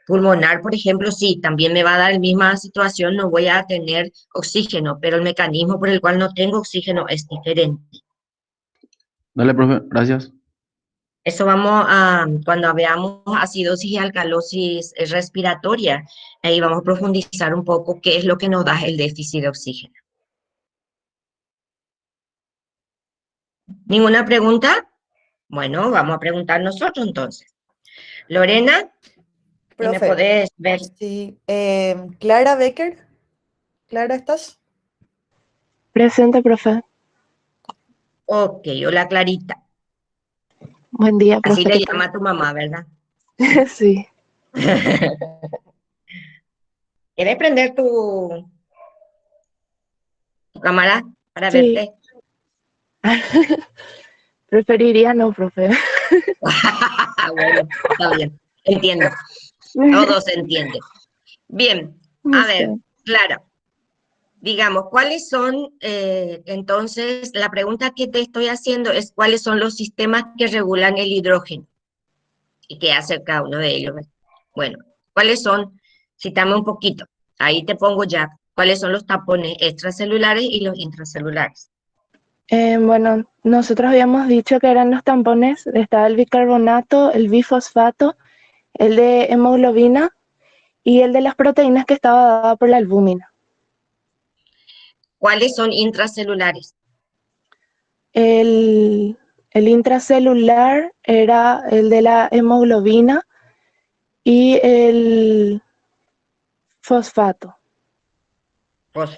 pulmonar, por ejemplo, sí, también me va a dar la misma situación, no voy a tener oxígeno, pero el mecanismo por el cual no tengo oxígeno es diferente. Dale, profe. Gracias. Eso vamos a, cuando veamos acidosis y alcalosis respiratoria, ahí vamos a profundizar un poco qué es lo que nos da el déficit de oxígeno. ¿Ninguna pregunta? Bueno, vamos a preguntar nosotros entonces. Lorena, si me Profe, podés ver. sí. Clara Becker, Clara, ¿estás? Presente, profe. Ok, hola Clarita. Buen día, Así profe. le ¿Qué tal? llama a tu mamá, ¿verdad? Sí. ¿Quieres prender tu cámara para Sí. verte? Preferiría no, profe. Bueno, está bien, entiendo. Todo se entiende. Bien, No a ver, sé. Clara, digamos, ¿cuáles son, entonces, la pregunta que te estoy haciendo es cuáles son los sistemas que regulan el hidrógeno y qué hace cada uno de ellos? Bueno, ¿cuáles son? Cítame un poquito. Ahí te pongo ya cuáles son los tapones extracelulares y los intracelulares. Bueno, nosotros habíamos dicho que eran los tampones. Estaba el bicarbonato, el bifosfato, el de hemoglobina y el de las proteínas que estaba dada por la albúmina. ¿Cuáles son intracelulares? El, el intracelular era el de la hemoglobina y el fosfato.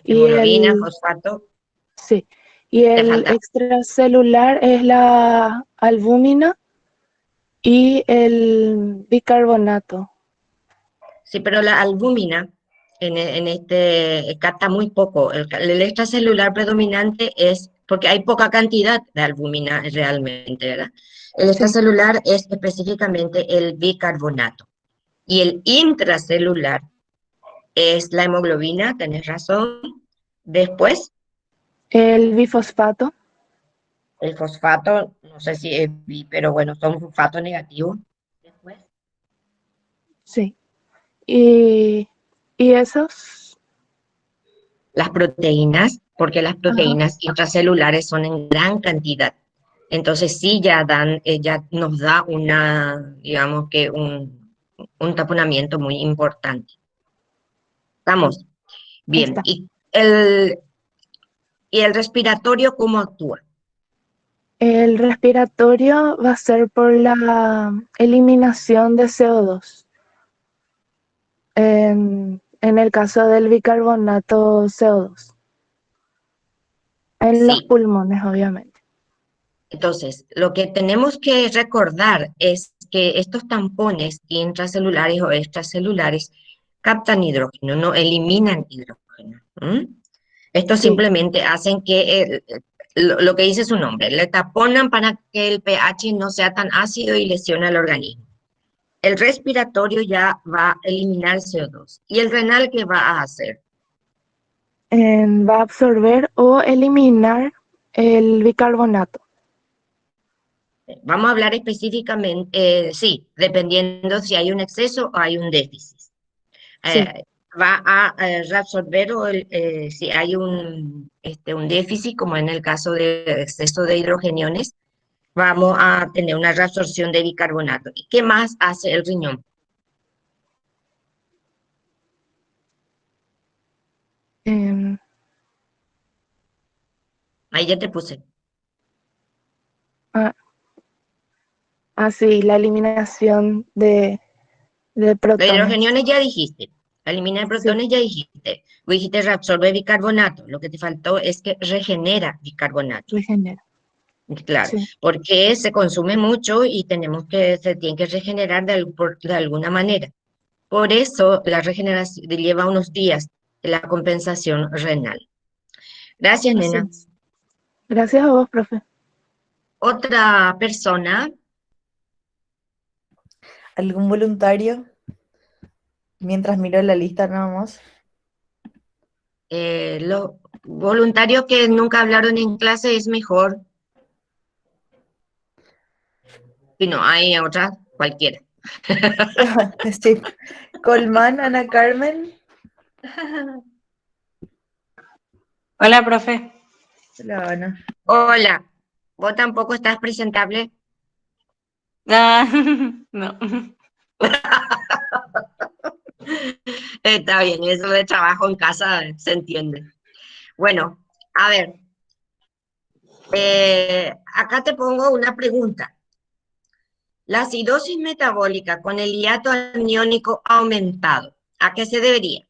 Y Hemoglobina, el, fosfato, sí, y te el falta. extracelular es la albúmina y el bicarbonato. Sí, pero la albúmina en este capta muy poco. El extracelular predominante es porque hay poca cantidad de albúmina realmente, ¿verdad? El Sí, extracelular es específicamente el bicarbonato. Y el intracelular es la hemoglobina, tenés razón. Después, el bifosfato, el fosfato, no sé si es pero bueno, son fosfatos negativos. Después, sí. Y esos, las proteínas, porque las ajá, proteínas intracelulares son en gran cantidad. Entonces sí ya nos da digamos que un taponamiento muy importante. Estamos bien. Está. ¿Y el respiratorio cómo actúa? El respiratorio va a ser por la eliminación de CO2. En el caso del bicarbonato CO2. En los Sí. pulmones, obviamente. Entonces, lo que tenemos que recordar es que estos tampones intracelulares o extracelulares captan hidrógeno, no eliminan hidrógeno. Esto Sí, simplemente hacen que lo que dice su nombre, le taponan para que el pH no sea tan ácido y lesiona al organismo. El respiratorio ya va a eliminar CO2. ¿Y el renal qué va a hacer? va a absorber o eliminar el bicarbonato. Vamos a hablar específicamente, sí, dependiendo si hay un exceso o hay un déficit. Sí, Va a reabsorber si hay un déficit, como en el caso de exceso de hidrogeniones, vamos a tener una reabsorción de bicarbonato. ¿Y qué más hace el riñón? em, Ahí ya te puse. ah, así, la eliminación de De protones. hidrogeniones ya dijiste. Eliminar Sí, protones ya dijiste. Vos dijiste reabsorbe bicarbonato. Lo que te faltó es que regenera bicarbonato. regenera. Claro, Sí, porque se consume mucho y se tiene que regenerar de alguna manera. Por eso la regeneración lleva unos días la compensación renal. Gracias, así nena. es. Gracias a vos, profe. Otra persona, ¿Algún voluntario? Mientras miro la lista nada más. los voluntarios que nunca hablaron en clase es mejor. Si no, hay otras, cualquiera. Sí. Colmán, Ana Carmen. Hola, profe. La Ana. Hola, ¿vos tampoco estás presentable? Ah, no. Está bien, eso de trabajo en casa se entiende. Bueno, a ver, acá te pongo una pregunta. La acidosis metabólica con el hiato aniónico aumentado, ¿a qué se debería?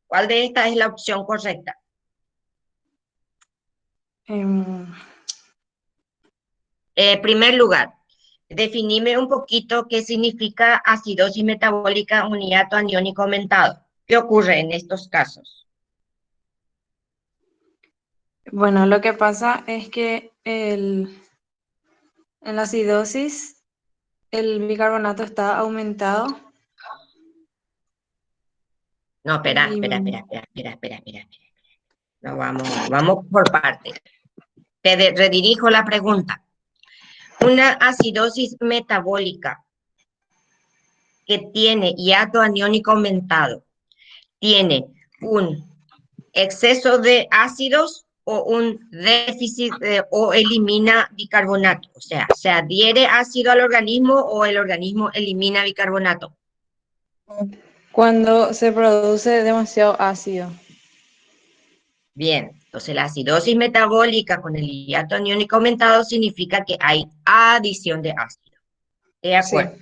¿Cuál de estas es la opción correcta? Em, Primer lugar, definime un poquito qué significa acidosis metabólica un hiato aniónico aumentado. ¿Qué ocurre en estos casos? bueno, lo que pasa es que en la acidosis el bicarbonato está aumentado No, espera, y espera, espera, espera, espera, espera, espera, espera. No, vamos por partes. Redirijo la pregunta. Una acidosis metabólica que tiene hiato aniónico aumentado, ¿tiene un exceso de ácidos o un déficit o elimina bicarbonato? O sea, ¿se adhiere ácido al organismo o el organismo elimina bicarbonato? cuando se produce demasiado ácido. Bien, entonces la acidosis metabólica con el hiato aniónico aumentado significa que hay adición de ácido. ¿De Sí. acuerdo?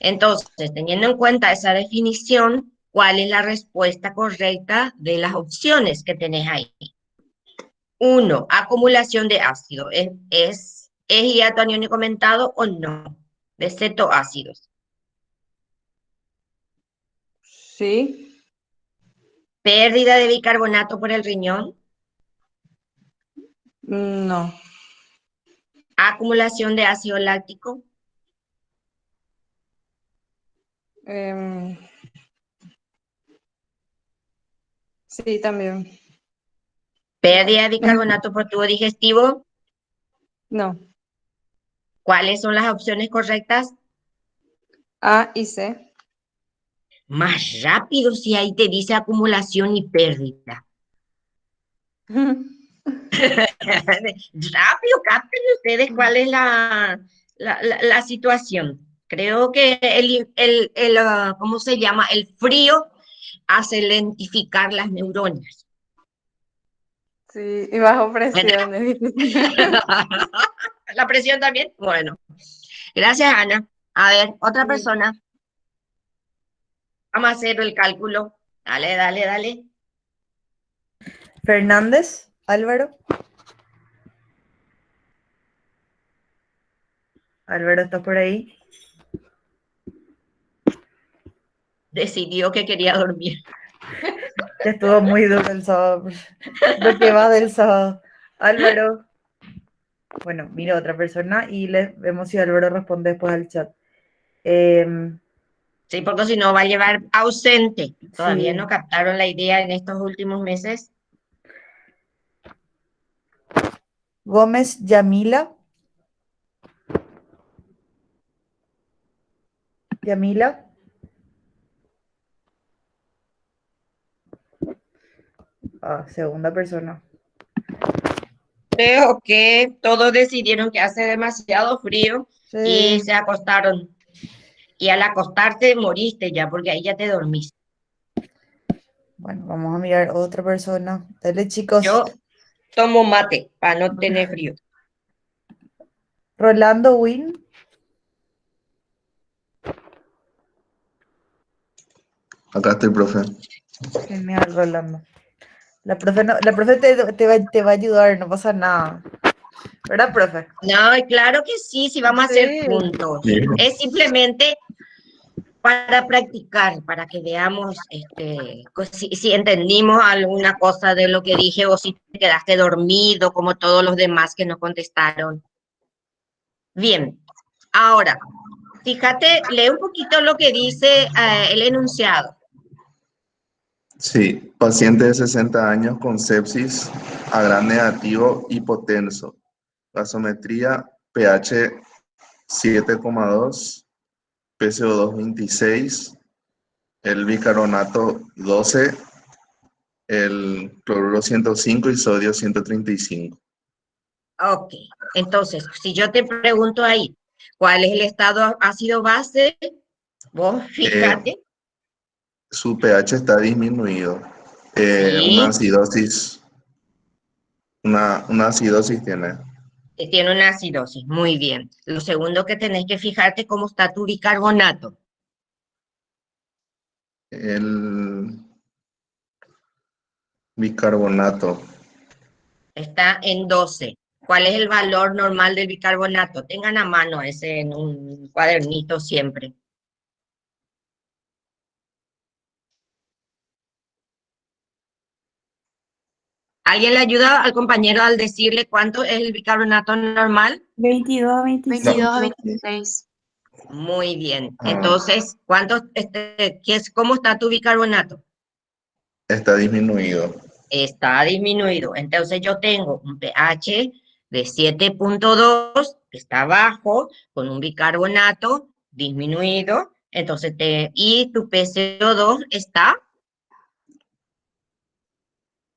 Entonces, teniendo en cuenta esa definición, ¿cuál es la respuesta correcta de las opciones que tenés ahí? Uno, acumulación de ácido. ¿Es hiato aniónico aumentado o no? De cetoácidos. Sí. Pérdida de bicarbonato por el riñón. No. Acumulación de ácido láctico. Em, sí, también. Pérdida de bicarbonato por tubo digestivo. No. ¿Cuáles son las opciones correctas? A y C. Más rápido si ahí te dice acumulación y pérdida. Rápido, capten ustedes cuál es la situación. Creo que ¿cómo se llama? El frío hace lentificar las neuronas. Sí, y bajo ¿Verdad? presión es difícil. ¿La presión también? Bueno, gracias, Ana. A ver, otra Sí. persona. Vamos a hacer el cálculo. Dale, dale, dale. Fernández, Álvaro. Álvaro, ¿estás por ahí? Decidió que quería dormir. Ya estuvo muy duro el sábado. Lo que va del sábado. Álvaro. Bueno, mira a otra persona y vemos si Álvaro responde después al chat. Sí, porque si no va a llevar ausente. Todavía Sí. no captaron la idea en estos últimos meses. Gómez, Yamila. Yamila. Segunda persona. Creo que todos decidieron que hace demasiado frío y Sí. se acostaron. Y al acostarte moriste ya, porque ahí ya te dormiste. Bueno, vamos a mirar otra persona. Dale, chicos. Yo tomo mate para no tener frío. Rolando Win. Acá estoy, profe. Genial, Rolando. La profe, la profe te va a ayudar, no pasa nada. ¿Verdad, profe? No, y claro que sí, sí vamos a hacer Sí. juntos. Sí. Es simplemente para practicar, para que veamos si entendimos alguna cosa de lo que dije o si te quedaste dormido como todos los demás que no contestaron. Bien, ahora, fíjate, lee un poquito lo que dice el enunciado. Sí, paciente de 60 años con sepsis a gran negativo hipotenso. Gasometría pH 7,2, PCO2 26, el bicarbonato 12, el cloruro 105 y sodio 135. Ok, entonces, si yo te pregunto ahí, ¿cuál es el estado ácido base? Vos fíjate. Su pH está disminuido. Sí, Una acidosis tiene. tiene una acidosis, muy bien. Lo segundo que tenés que fijarte cómo está tu bicarbonato. El bicarbonato Está en 12. ¿Cuál es el valor normal del bicarbonato? Tengan a mano ese en un cuadernito siempre. ¿Alguien le ayuda al compañero al decirle cuánto es el bicarbonato normal? 22 a 26. 22 a 26. Muy bien. Ah. Entonces, ¿cómo está tu bicarbonato? está disminuido. Está disminuido. Entonces yo tengo un pH de 7,2, que está bajo, con un bicarbonato disminuido. Entonces, y tu PCO2 está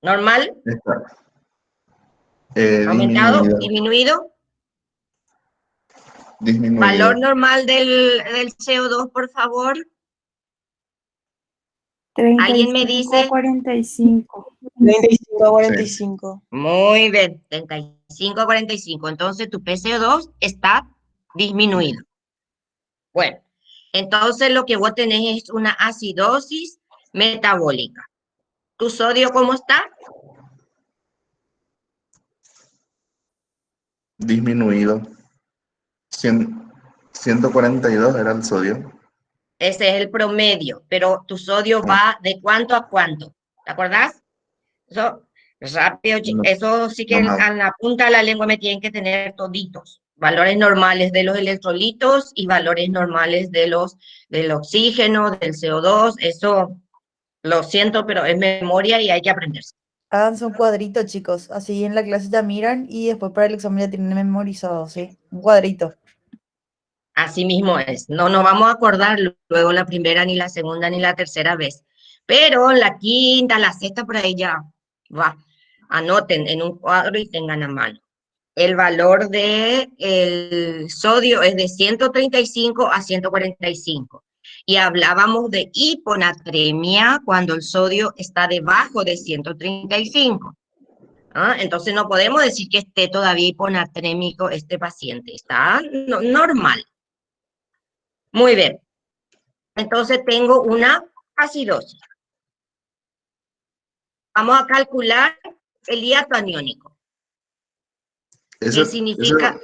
normal, Está aumentado, disminuido. disminuido. Valor Disminuido. normal del CO2, por favor. ¿Alguien me 35 dice? a 45. 35 a 45. Muy bien, 35 a 45. Entonces tu PCO2 está disminuido. Bueno, entonces lo que vos tenés es una acidosis metabólica. ¿Tu sodio cómo está? Disminuido. 142 era el sodio. Ese es el promedio, pero tu sodio va de cuánto a cuánto. ¿Te acordás? Eso, rápido, No. eso sí que Ajá. a la punta de la lengua me tienen que tener toditos. Valores normales de los electrolitos y valores normales del oxígeno, del CO2. Eso lo siento, pero es memoria y hay que aprenderse. Háganse un cuadrito, chicos. Así en la clase ya miran y después para el examen ya tienen memorizado, ¿sí? Un cuadrito. Así mismo es. No nos vamos a acordar luego la primera, ni la segunda, ni la tercera vez. Pero la quinta, la sexta, por ahí ya va. Anoten en un cuadro y tengan a mano. El valor del sodio es de 135 a 145. Y hablábamos de hiponatremia cuando el sodio está debajo de 135. ¿Ah? Entonces no podemos decir que esté todavía hiponatrémico este paciente. Está normal. Muy bien. Entonces tengo una acidosis. Vamos a calcular el hiato aniónico. ¿Qué significa?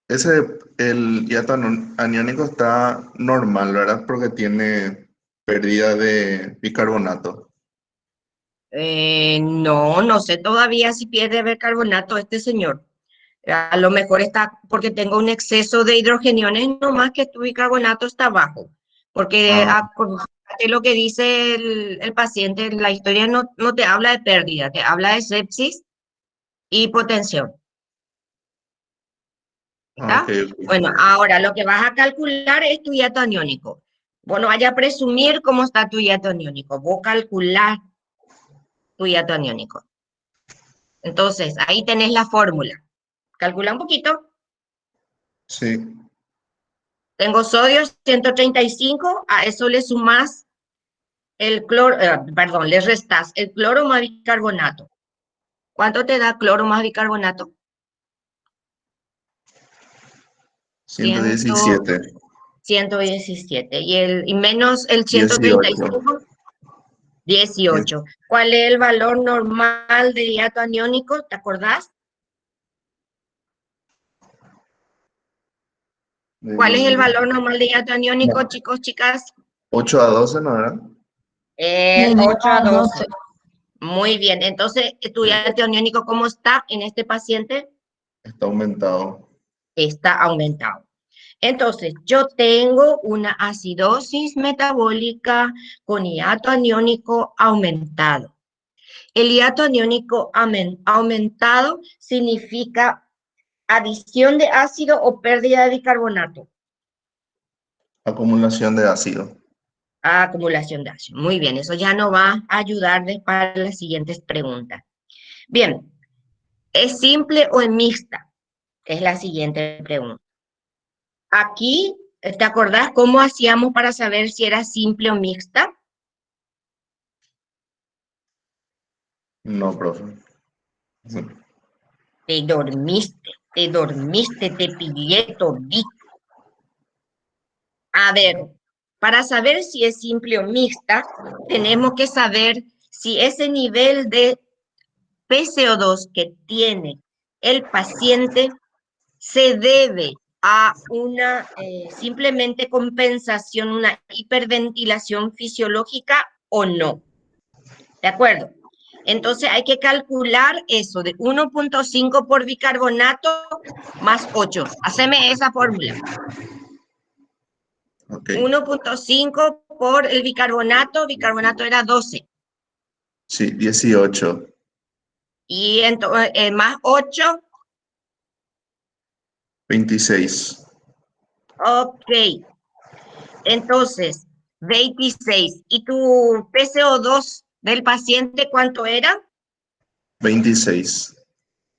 El hiato aniónico está normal, ¿verdad? Porque tiene pérdida de bicarbonato. No sé todavía si pierde bicarbonato este señor. A lo mejor está porque tengo un exceso de hidrogeniones, no más que tu bicarbonato está bajo. Porque lo que dice el paciente, la historia no te habla de pérdida, te habla de sepsis y hipotensión. ¿Está? Okay. Bueno, ahora lo que vas a calcular es tu hiato aniónico. Vos no vayas a presumir cómo está tu hiato aniónico, vos calcular tu hiato aniónico. Entonces, ahí tenés la fórmula. Calcula un poquito. Sí. Tengo sodio 135, a eso le sumás el cloro, le restás el cloro más bicarbonato. ¿Cuánto te da cloro más bicarbonato? 117. 117. Y menos el 135, 18. ¿Cuál es el valor normal de hiato aniónico? ¿Te acordás? ¿Cuál es el valor normal de hiato aniónico, No. chicos, chicas? 8 a 12, ¿no era? 8 a 12. Muy bien. Entonces, ¿tu hiato aniónico cómo está en este paciente? Está aumentado. Está aumentado. Entonces, yo tengo una acidosis metabólica con hiato aniónico aumentado. El hiato aniónico aumentado significa adición de ácido o pérdida de bicarbonato. Acumulación de ácido. Acumulación de ácido. Muy bien, eso ya nos va a ayudarles para las siguientes preguntas. Bien, ¿es simple o es mixta? Es la siguiente pregunta. Aquí, ¿te acordás cómo hacíamos para saber si era simple o mixta? No, profe. Sí. Te dormiste, te pillé todito. A ver, para saber si es simple o mixta, tenemos que saber si ese nivel de PCO2 que tiene el paciente se debe a una simplemente compensación, una hiperventilación fisiológica o no. ¿De acuerdo? Entonces hay que calcular eso de 1.5 por bicarbonato más 8. Haceme esa fórmula. Okay. 1.5 por el bicarbonato era 12. Sí, 18. Y entonces, más 8. 26. Ok. Entonces, 26. ¿Y tu PCO2 del paciente cuánto era? 26.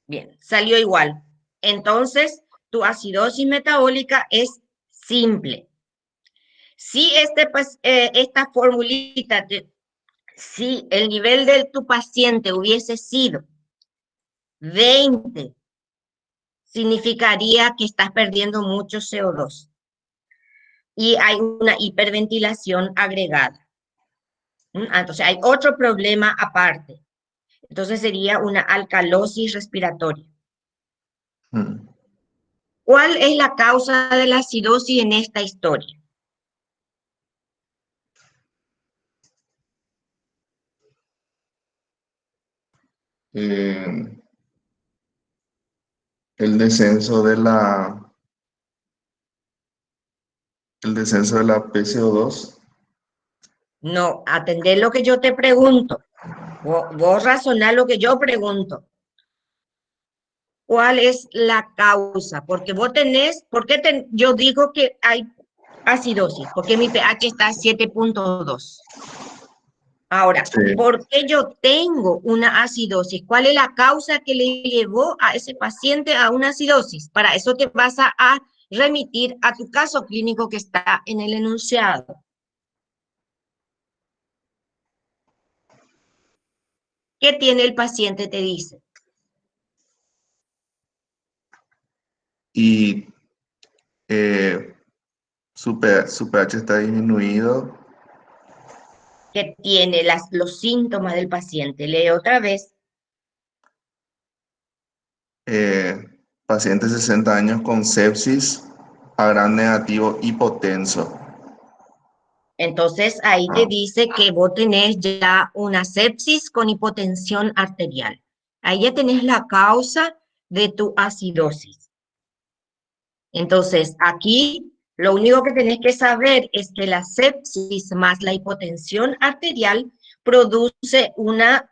Bien, salió igual. Entonces, tu acidosis metabólica es simple. Si esta formulita, si el nivel de tu paciente hubiese sido 20, significaría que estás perdiendo mucho CO2. Y hay una hiperventilación agregada. Entonces, hay otro problema aparte. Entonces, sería una alcalosis respiratoria. ¿Cuál es la causa de la acidosis en esta historia? El descenso de la PCO2. No, atender lo que yo te pregunto. Vos razoná lo que yo pregunto. ¿Cuál es la causa? Porque vos tenés, yo digo que hay acidosis, porque mi pH está a 7.2. Ahora, Sí. ¿por qué yo tengo una acidosis? ¿Cuál es la causa que le llevó a ese paciente a una acidosis? Para eso te vas a remitir a tu caso clínico que está en el enunciado. ¿Qué tiene el paciente? Te dice. Y su pH está disminuido. ¿Qué tiene los síntomas del paciente? Lee otra vez. Paciente de 60 años con sepsis, a gran negativo, hipotenso. Entonces ahí te dice que vos tenés ya una sepsis con hipotensión arterial. Ahí ya tenés la causa de tu acidosis. Entonces aquí lo único que tenés que saber es que la sepsis más la hipotensión arterial produce una,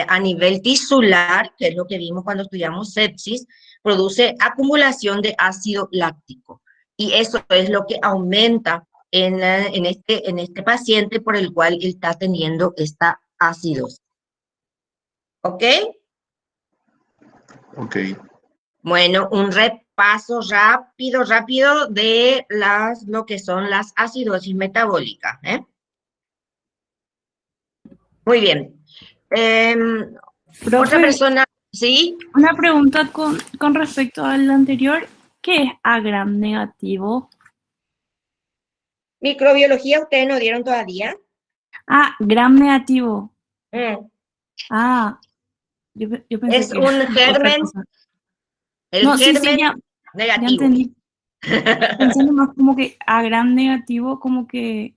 a nivel tisular, que es lo que vimos cuando estudiamos sepsis, produce acumulación de ácido láctico. Y eso es lo que aumenta en este paciente por el cual él está teniendo esta acidosis. ¿Ok? Ok. Bueno, un repaso rápido de lo que son las acidosis metabólicas, ¿eh? Muy bien. Otra Profe, persona, ¿sí? una pregunta con respecto al anterior. ¿Qué es A gram negativo? Microbiología, ¿ustedes no dieron todavía? Ah, gram negativo. Mm. Ah, yo pensé Es que era un otra germen, cosa. el No, sí, germen ya negativo. entendí. Pensé nomás como que A gram negativo, como que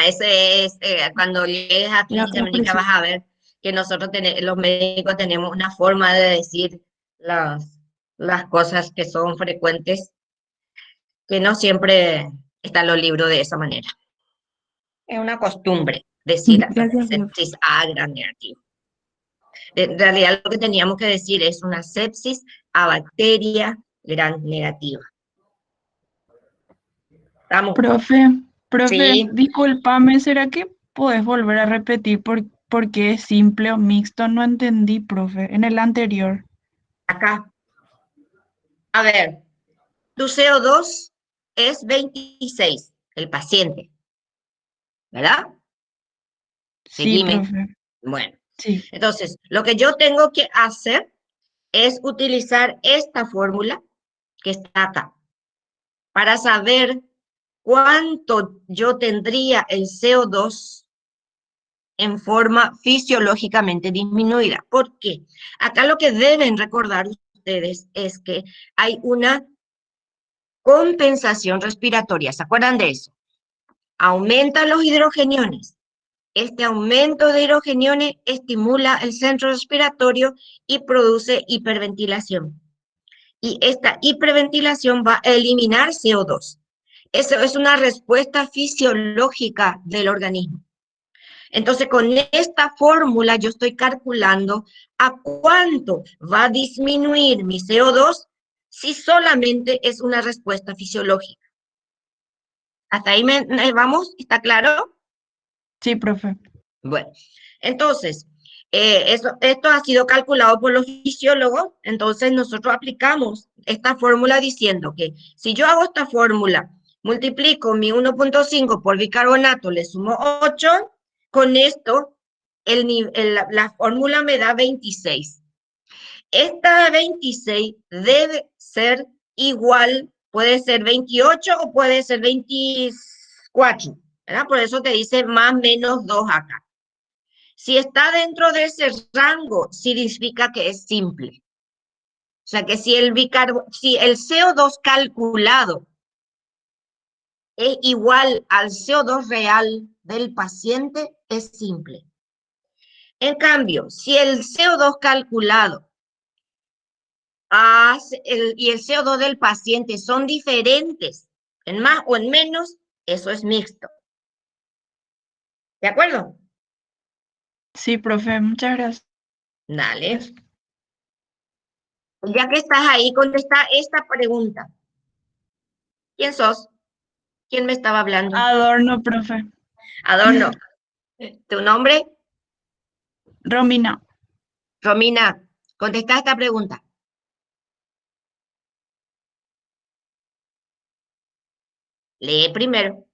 Ese es, cuando llegues a era clínica otra médica expresión. vas a ver que nosotros los médicos tenemos una forma de decir las cosas que son frecuentes, que no siempre están los libros de esa manera. Es una costumbre decir Gracias, profe. sepsis A gran negativo. En realidad lo que teníamos que decir es una sepsis a bacteria gran negativa. ¿Estamos? Profe, Sí, discúlpame, ¿será que puedes volver a repetir por qué es simple o mixto? No entendí, profe, en el anterior. acá. A ver, tu CO2 es 26, el paciente, ¿verdad? Sí, Seguime. profe, Bueno, sí. entonces, lo que yo tengo que hacer es utilizar esta fórmula que está acá para saber cuánto yo tendría el CO2 en forma fisiológicamente disminuida. ¿Por qué? Acá lo que deben recordar ustedes es que hay una compensación respiratoria. ¿Se acuerdan de eso? Aumentan los hidrogeniones. Este aumento de hidrogeniones estimula el centro respiratorio y produce hiperventilación. Y esta hiperventilación va a eliminar CO2. Eso es una respuesta fisiológica del organismo. Entonces, con esta fórmula yo estoy calculando a cuánto va a disminuir mi CO2 si solamente es una respuesta fisiológica. ¿Hasta ahí vamos? ¿Está claro? Sí, profe. Bueno, entonces, esto ha sido calculado por los fisiólogos, entonces nosotros aplicamos esta fórmula diciendo que si yo hago esta fórmula, multiplico mi 1.5 por bicarbonato, le sumo 8, con esto la fórmula me da 26. Esta 26 debe ser igual, puede ser 28 o puede ser 24, ¿verdad? Por eso te dice más menos 2 acá. Si está dentro de ese rango, significa que es simple. O sea que si el CO2 calculado es igual al CO2 real del paciente, es simple. En cambio, si el CO2 calculado y el CO2 del paciente son diferentes, en más o en menos, eso es mixto. ¿De acuerdo? Sí, profe, muchas gracias. Dale. Ya que estás ahí, contesta esta pregunta. ¿Quién sos? ¿Quién me estaba hablando? Adorno, profe. Adorno. ¿Tu nombre? Romina, Romina, contesta esta pregunta. Lee primero.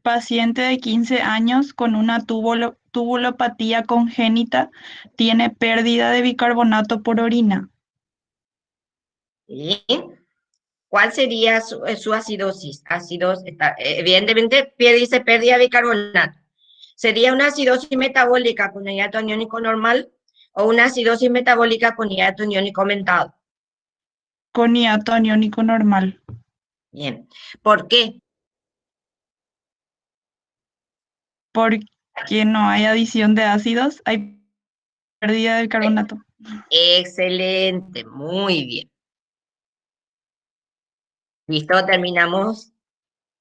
paciente de 15 años con una tubulopatía congénita tiene pérdida de bicarbonato por orina. ¿Sí? ¿Cuál sería su acidosis? Evidentemente, dice pérdida de bicarbonato. ¿Sería una acidosis metabólica con hiato aniónico normal o una acidosis metabólica con hiato aniónico aumentado? Con hiato aniónico normal. Bien. ¿Por qué? Porque no hay adición de ácidos, hay pérdida de bicarbonato. Excelente, muy bien. ¿Listo? Terminamos.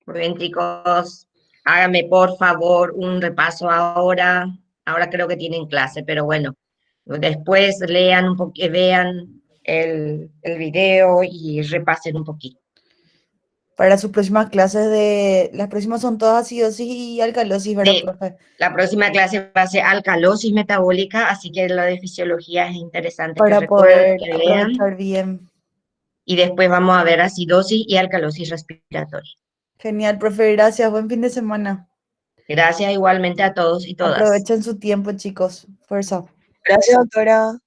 Muy bien, chicos. Háganme por favor un repaso ahora. Ahora creo que tienen clase, pero bueno, después lean un poquito, vean el video y repasen un poquito. Para sus próximas clases las próximas son todas acidosis y alcalosis, ¿verdad, Sí. profe? La próxima clase va a ser alcalosis metabólica, así que lo de fisiología es interesante que Para recuerden, poder que lean. aprovechar bien. Y después vamos a ver acidosis y alcalosis respiratoria. Genial, profe, gracias. Buen fin de semana. Gracias igualmente a todos y todas. Aprovechen su tiempo, chicos. Fuerza. Gracias, doctora.